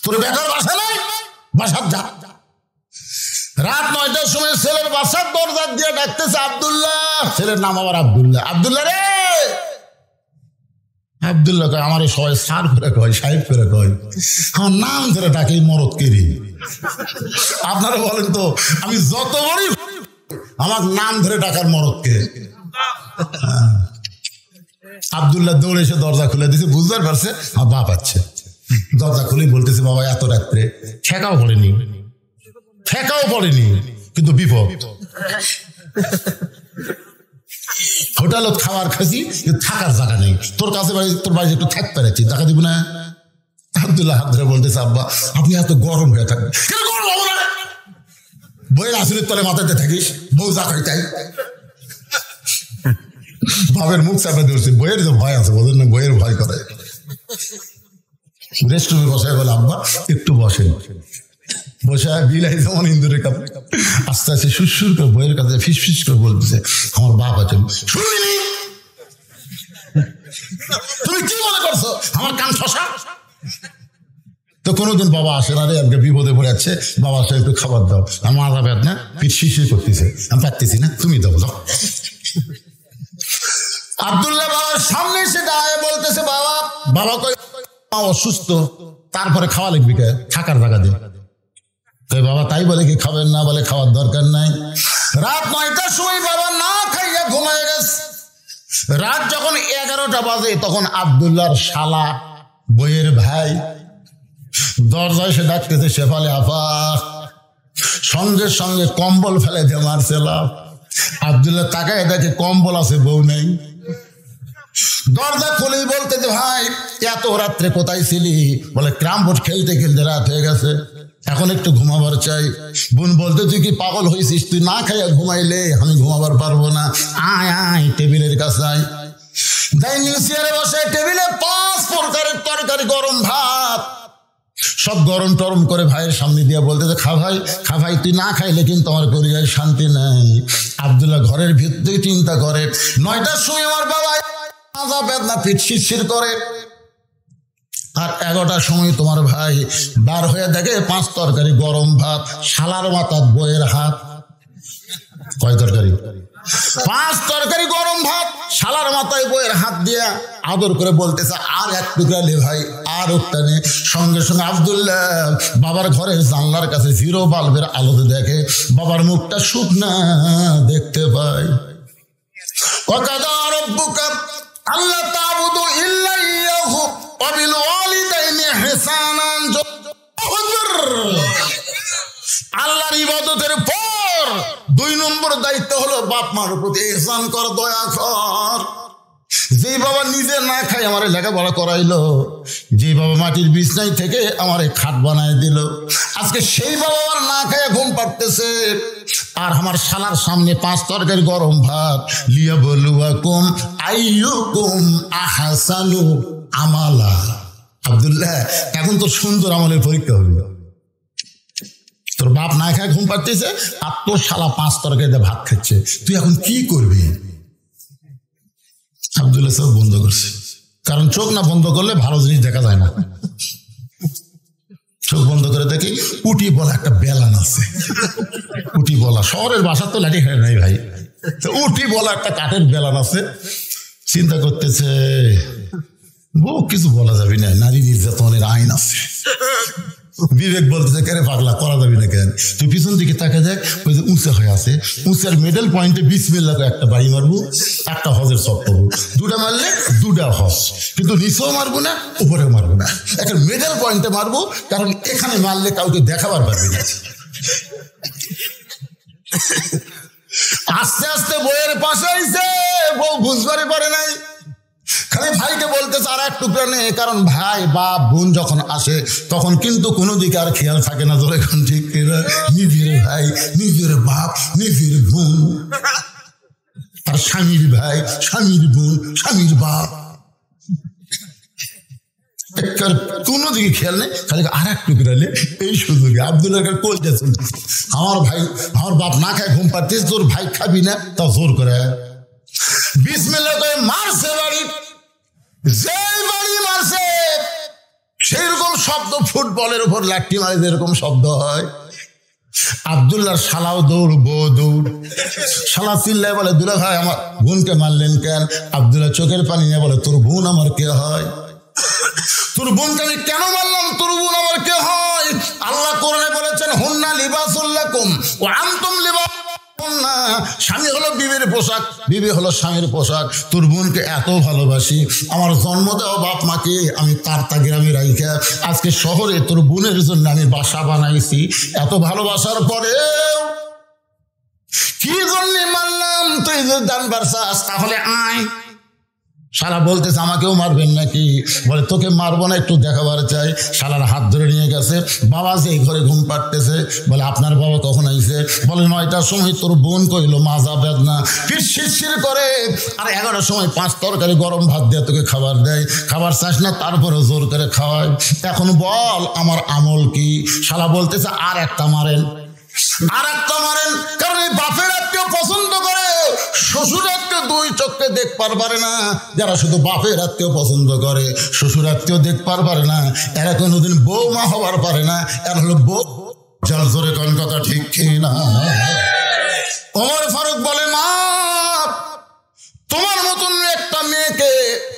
তোর বেটার বাসা নাই, বাসার যা। রাত 9টার সময় ছেলের বাসার দরজা দিয়ে ডাকতেছে আব্দুল্লাহ। ছেলের নাম আবার আব্দুল্লাহ। আব্দুল্লাহ রে, আব্দুল্লাহ কয় আমার সবাই স্যার করে কয়, সাহেব করে কয়, আমার নাম ধরে ডাকে মরদ কেরি। আপনারা বলেন তো, আমি যত বড়ই আমার নাম ধরে ডাকার মরদকে। আব্দুল্লাহ দৌড়ে এসে দরজা খুলে দিয়েছে, বুঝতে পারছে আমার বাপ আছে। দরজা খুলে বলতেছে বাবা এত রাত্রে, ঠেকাও পড়েনি কিন্তু বিপদ। হোটেলত খাবার খাইছি, থাকার জায়গা নেই, তোর কাছে বাড়ি, তোর বাড়ি একটু থাকতে পারছি, টাকা দিব না? আব্দুল্লাহ হাত ধরে বলতেছে, আব্বা আপনি এত গরম হয়ে থাকবেন, বইয়ের আসলের তলে মাথাতে থাকিস, বউ যা খাই তাই। বাবের মুখ চাপে ধরছে, বইয়ের যে ভয় আছে, বোঝেন না, বইয়ের ভয় করে। রেস্টুরেন্টে বসায় বলে, আব্বা একটু বসেন। বসে বিলাই যেমন ইন্দুরের কাছে আস্তে আস্তে সুরসুর করে বইয়ের কাছে ফিস ফিস করে বলতেছে, আমার বাপ আছে। শুনিনি? তুমি কি মনে করছো আমার কান শশা? তো কোনোদিন বাবা আসে না রে, আজকে বিপদে পড়ে যাচ্ছে, বাবা আসে একটু খাবার দাও, আমার মাথা ব্যথা, পিঠ শিশির করতেছে, আমি পারতেছি না, তুমি দাও দাও। আব্দুল্লাহ বাবার সামনে এসে দাঁড়ায় বলতেছে, বাবা, বাবা কই অসুস্থ, তারপরে খাওয়া লিখবি কে, থাকার জায়গা দিয়ে। বাবা তাই বলে কি খাবেন না? বলে খাওয়ার দরকার নাই। রাত 9টার সময় বাবা না খাইয়া ঘুমায় গেছে। রাত যখন 11টা বাজে তখন আব্দুল্লাহর শালা বইয়ের ভাই দরজায় সে ডাকতেছে, শেফালি আপা। সঙ্গে সঙ্গে কম্বল ফেলে দিয়ে মারছে লাভ। আব্দুল্লাহ তাকায় দেখে কম্বল আছে, বউ নেই। দরজা খুলেই বলতেছে, ভাই এত রাত্রে কোথায় ছিলি? বলে ক্রাম বোর্ড খেলতে খেলতে রাত হয়ে গেছে, এখন একটু ঘুমাবার চাই। বোন বলতে, তুই কি পাগল হয়েছিস? তুই না খাইয়া ঘুমাইলে আমি ঘুমাবার পারবো না। আয় আয় টেবিলের কাছে আয়। ডাইনিং চেয়ারে বসে টেবিলে 5 প্রকারের তরকারি, গরম ভাত, সব গরম টরম করে ভাইয়ের সামনে দিয়ে বলতেছে, খা ভাই, খা ভাই, তুই না খাইলে কিন্তু আমার পরিবারের শান্তি নাই। আব্দুল্লাহ ঘরের ভিতরে চিন্তা করে, 9টার সময় আমার বাবা মাজা বেদনা, পিঠ শিরশির করে, আর 11টার সময় তোমার ভাই বার হয়ে দেখে 5 তরকারি গরম ভাত, শালার মাথার বইয়ের হাত। কয় তরকারি? 5 তরকারি গরম ভাত, শালার মাথায় বইয়ের হাত দিয়ে আদর করে বলতেছে, আর এক টুকরা লে ভাই, আর একটা নে। সঙ্গে সঙ্গে আব্দুল্লাহ বাবার ঘরের জানলার কাছে 0 বাল্বের আলোতে দেখে বাবার মুখটা শুকনা দেখতে পায়। ওয়াকাদা রাব্বুকা আল্লা তা'বুদু ইল্লা ইয়াহু ওয়া বিল ওয়ালিদাইনি ইহসানান। আল্লাহর ইবাদতের পর 2 নম্বর দায়িত্ব হলো বাপ মার প্রতি ইহসান কর, দয়া কর। যে বাবা নিজে না খাই আমারে লেখাপড়া করাইলো, যে বাবা মাটির বিছনায় থেকে আমারে খাট বানায় দিল, আজকে সেই বাবা আমার না খাইয়া ঘুম পাড়তেছে, আর আমার শালার সামনে 5 তরকারি গরম ভাত। লিয়াবলুয়াকুম আইয়ুকুম আহসানু আমালা। আব্দুল্লাহ, এখন তো সুন্দর আমলের পরীক্ষা হবে। তোর বাপ না খায় ঘুম পাড়তেছে, আর তোর শালা 5 তরকারিতে ভাত খাচ্ছে, তুই এখন কি করবি? আব্দুল্লাহ সব বন্ধ করছে, কারণ চোখ না বন্ধ করলে ভালো জিনিস দেখা যায় না। চোখ বন্ধ করে দেখি উটি বলা একটা বেলান আছে। উটি বলা, শহরের বাসা তো লাঠি খায় নাই ভাই, তো উটি বলা একটা কাঠের বেলান আছে। চিন্তা করতেছে, বউ কিছু বলা যাবে না, নারী নির্যাতনের আইন আছে। বিবেক বলতেছে, কেন পাগলা, করা যাবে না কেন? তুই পিছন দিকে তাকে দেখ, ওই যে উঁচা হয়ে আছে, উঁচার মিডল পয়েন্টে বিসমিল্লাহ করে একটা বাড়ি মারবো, একটা হজের সব পাবো। 2টা মারলে 2টা হজ, কিন্তু নিচেও মারবো না, উপরেও মারবো না, একটা মিডল পয়েন্টে মারবো, কারণ এখানে মারলে কাউকে দেখাবার পারবি না। আস্তে আস্তে বইয়ের পাশে আইছে, বউ বুঝবারে পারে নাই, খালি ভাইকে বলতেছে আর এক টুকরা নেই, কারণ ভাই বাপ বোন যখন আসে তখন কিন্তু কোনো দিকে আর খেয়াল থাকে না। ধরে এখন ঠিক নিজের ভাই, নিজের বাপ, নিজের বোন, আর স্বামীর ভাই, স্বামীর বোন, স্বামীর বাপ, কোনো দিকে খেয়াল নেই, খালি আর এক টুকরা নেই। এই সুযোগে আব্দুল্লাহ কলজা চলতেছে, আমার ভাই, আমার বাপ না খায় ঘুম পাচ্ছিস, তোর ভাই খাবি না, তাও জোর করে বিসমিল্লাহ করে মারছে বাড়ি। যেই বাড়ি মারছে সেরকম শব্দ, ফুটবলের উপর লাঠি মারে যেরকম শব্দ হয়। আব্দুল্লাহর শালাও দৌড়, বউ দৌড়। শালা চিল্লায় বলে, দুলা ভাই আমার বোনকে মারলেন কেন? আব্দুল্লাহ চোখের পানি নিয়ে বলে, তোর বোন আমার কে হয়? তোর বোনকে আমি কেন মারলাম? তোর বোন আমার কে হয়? আল্লাহ কোরআনে বলেছেন, হুন্না লিবাসুল লাকুম ওয়া আনতুম লিবাস। স্বামী হলো বিবির পোশাক, বিবি হলো স্বামীর পোশাক। তোর বোনকে এত ভালোবাসি, আমার জন্ম দেওয়া বাপ মাকে আমি তার গ্রামে রাইখা আজকে শহরে তোর বোনের জন্য আমি বাসা বানাইছি। এত ভালোবাসার পরেও কি জন্য মারলাম? বললাম তুই যদি জানবার চাস তাহলে আয়। শালা বলতেছে আমাকেও মারবেন নাকি? বলে তোকে মারবো না, একটু দেখাবার চাই। শালার হাত ধরে নিয়ে গেছে। বাবা যে এই ঘরে ঘুম পাড়তেছে। বলে আপনার বাবা কখন আইছে? বলে 9টার সময়। তোর বোন কইল মাজা বেদনা ফির শিরশির করে। আর 11টার সময় 5 তরকারি গরম ভাত দিয়ে তোকে খাবার দেয়। খাবার চাস না, তারপরে জোর করে খাওয়ায়। এখন বল আমার আমল কি? শালা বলতেছে আর একটা মারেন, আর একটা মারেন। কারণ এই বাপের আত্মীয় পছন্দ করে, শ্বশুর আত্মীয় 2 চোখে দেখবার পারে না। যারা শুধু বাপের আত্মীয় পছন্দ করে, শ্বশুর আত্মীয় দেখবার পারে না, এরা কোনোদিন বৌমা হবার পারে না। এরা হলো বউ। জল জোরে কোন কথা ঠিক না? ওমর ফারুক বলে মা, তোমার মতন একটা মেয়েকে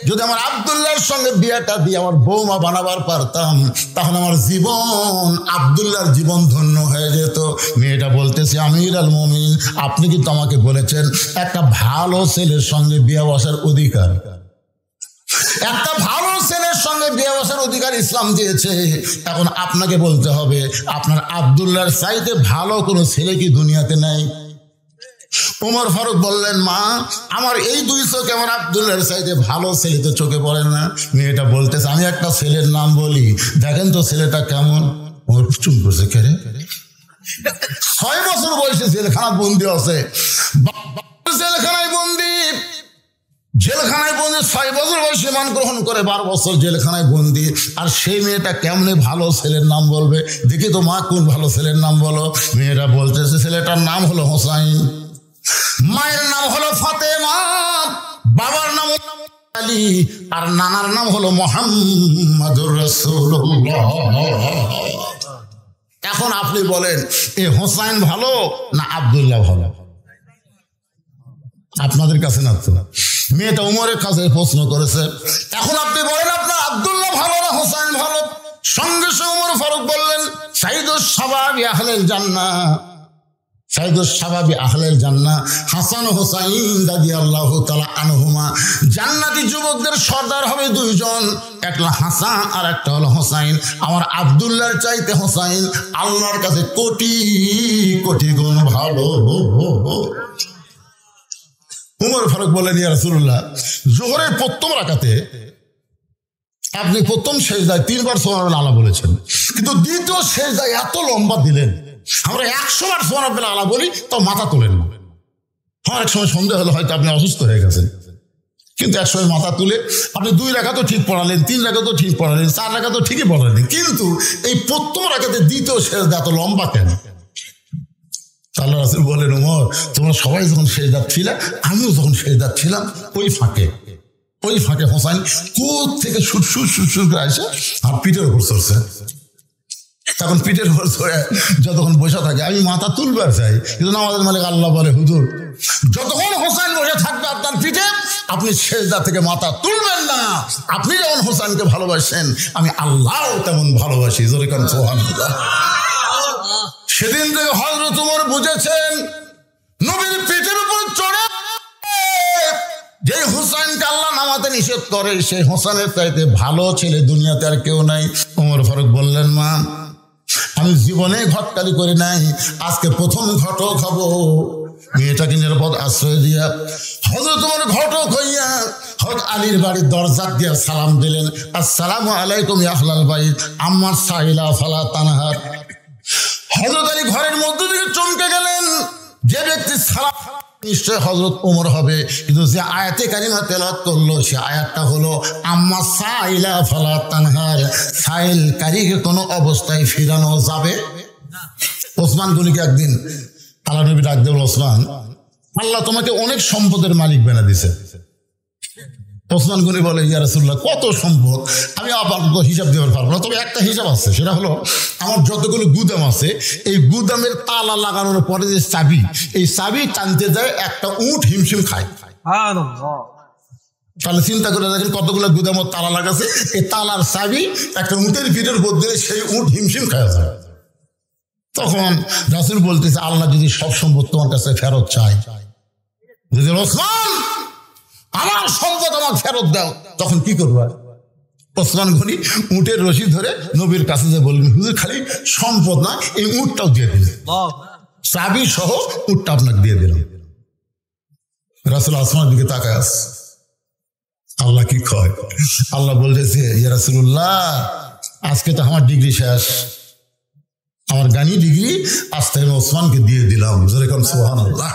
যদি আমার আব্দুল্লাহর সঙ্গে বিয়েটা দিয়ে আমার বৌমা বানাবার পারতাম, তাহলে আমার জীবন, আব্দুল্লাহর জীবন ধন্য হয়ে যেত। মেয়েটা বলতেছে আমির আল মুমিন, আপনি কিন্তু আমাকে বলেছেন একটা ভালো ছেলের সঙ্গে বিয়ে বসার অধিকার, একটা ভালো ছেলের সঙ্গে বিয়ে বসার অধিকার ইসলাম দিয়েছে। এখন আপনাকে বলতে হবে আপনার আব্দুল্লাহর চাইতে ভালো কোনো ছেলে কি দুনিয়াতে নাই? ওমর ফারুক বললেন মা, আমার এই 2 চোখে আমার আব্দুল্লাহর চাইতে ভালো ছেলে তো চোখে পড়ে না। মেয়েটা বলতেছে আমি একটা ছেলের নাম বলি, দেখেন তো ছেলেটা কেমন। ওর চুপ করছে, কেরে 6 বছর বয়সে জেলখানা বন্দি আছে, জেলখানায় বন্দি, জেলখানায় বন্দি 6 বছর বয়সে মান গ্রহণ করে 12 বছর জেলখানায় বন্দি। আর সেই মেয়েটা কেমনে ভালো ছেলের নাম বলবে? দেখি তো মা কোন ভালো ছেলের নাম বলো। মেয়েটা বলতেছে ছেলেটার নাম হলো হোসাইন, মায়ের নাম হলো ফাতেমা, বাবার নাম আলী, আর নানার নাম হলো মুহাম্মাদুর রাসূলুল্লাহ। এখন আপনি বলেন এই হোসাইন ভালো না আব্দুল্লাহ ভালো? আপনাদের কাছে না তো, মেয়েটা উমরের কাছে প্রশ্ন করেছে। এখন আপনি বলেন আপনার আব্দুল্লাহ ভালো না হোসাইন ভালো? সঙ্গে সঙ্গে উমর ফারুক বললেন সাইয়্যিদুস শাবাবি আহলিল জান্নাহ, সাইয়্যিদুস শাবাবি আহলিল জান্নাহ হাসান ও হোসাইন রাদিয়াল্লাহু তাআলা আনহুমা। জান্নাতি যুবকদের সর্দার হবে 2 জন, একটা হাসান আর একটা হলো হোসাইন। আমার আব্দুল্লাহর চাইতে হোসাইন আল্লাহর কাছে কোটি কোটি গুণ ভালো। উমর ফারুক বলেন ইয়া রাসূলুল্লাহ, যোহরের প্রথম রাকাতে আপনি প্রথম সেজদায় 3 বার সুবহানাল্লাহ আলা বলেছেন, কিন্তু দ্বিতীয় সেজদায় এত লম্বা দিলেন, আমরা 100 বার সুবহানাল্লাহ আলা বলি তো মাথা তোলেন না। আমার এক সময় সন্দেহ হলো হয়তো আপনি অসুস্থ হয়ে গেছেন, কিন্তু এক সময় মাথা তুলে আপনি 2 রাকাতও ঠিক পড়ালেন, 3 রাকাতও ঠিক পড়ালেন, 4 রাকাতও ঠিকই পড়ালেন, কিন্তু এই প্রথম রাকাতে দ্বিতীয় সেজদা এত লম্বা কেন? আল্লাহ রাসূল বলেন উমর, তোমরা সবাই যখন সেজদাত ছিলে, আমিও যখন সেজদাত ছিলাম, ওই ফাঁকে হোসাইন কোথ থেকে সুর করে আসে আর পিঠের উপর চড়ছে। তখন পিঠের উপর চড়ে যতক্ষণ বসে থাকে আমি মাথা তুলবার চাই, কিন্তু আমাদের মালিক আল্লাহ বলে হুজুর যতক্ষণ হোসাইন বসে থাকবে আপনার পিঠে, আপনি সেজদা থেকে মাথা তুলবেন না। আপনি যেমন হোসাইনকে ভালোবাসেন, আমি আল্লাহ তেমন ভালোবাসি। জোরে কান সুবহানাল্লাহ। সেদিন থেকে হযরত ওমর বুঝেছেন নবীর পিঠের উপর চড়ে যে হোসেনকে আল্লাহ নামাতে নিষেধ করে, সেই হোসেনের চাইতে ভালো ছেলে দুনিয়াতে আর কেউ নাই। ওমর ফারুক বললেন মা, আমি জীবনে ঘটকালি করি নাই, আজকে প্রথম ঘটক হব। মেয়েটাকে নিরাপদ আশ্রয় দিয়া হযরত ওমর ঘটক হইয়া হযরত আলীর বাড়ির দরজা দিয়া সালাম দিলেন, আসসালামু আলাইকুম ইয়া আহলাল বাইত আম্মা সাইলা ফালা তানহার। হযরত আলী ঘরের মধ্য থেকে চমকে গেলেন, যে ব্যক্তি সালাম নিশ্চয় হযরত ওমর হবে, কিন্তু যে আয়াতে কারিমা তেলাওয়াত করলো সে আয়াতটা হলো আম্মা সাইলা ফালা তানহার, সাইল কারীকে কোনো অবস্থায় ফিরানো যাবে না। ওসমান গনিকে একদিন আল্লাহ নবী ডাক দেন, ওসমান আল্লাহ তোমাকে অনেক সম্পদের মালিক বানা দিয়েছে। ওসমান গনি বলে ইয়া রাসূলুল্লাহ কত সম্পদ, আমি আপাতত হিসাব দেওয়ার পারবো না, তবে একটা হিসাব আছে, সেটা হলো আমার যতগুলো গুদাম আছে এই গুদামের তালা লাগানোর পরে যে চাবি, এই চাবি টানতে যায় একটা উট হিমশিম খায়। তাহলে চিন্তা করে দেখেন কতগুলো গুদামের তালা লাগাছে, এই তালার চাবি একটা উটের পিঠের উপর দিলে সেই উট হিমশিম খায় যায়। তখন রাসূল বলতেছে আল্লাহ যদি সব সম্পদ তোমার কাছে ফেরত চায়, যদি ওসমান আমার সম্পদ আমার ফেরত দাও, তখন কি করবা? ওসমান গনি উটের রশি ধরে নবীর কাছে যে বললেন হুজুর খালি সম্পদ না, এই উটটাও দিয়ে দিলেন, চাবি সহ উটটা আপনাকে দিয়ে দিলাম। রাসূল আসমানের দিকে তাকায় আছে। আল্লাহ কি কয়? আল্লাহ বলতেছে, ইয়া রাসূলুল্লাহ, আজকে তো আমার ডিগ্রি শেষ, আমার গানি ডিগ্রি আজ থেকে আমি ওসমানকে দিয়ে দিলাম। যেরকম সুবহানাল্লাহ।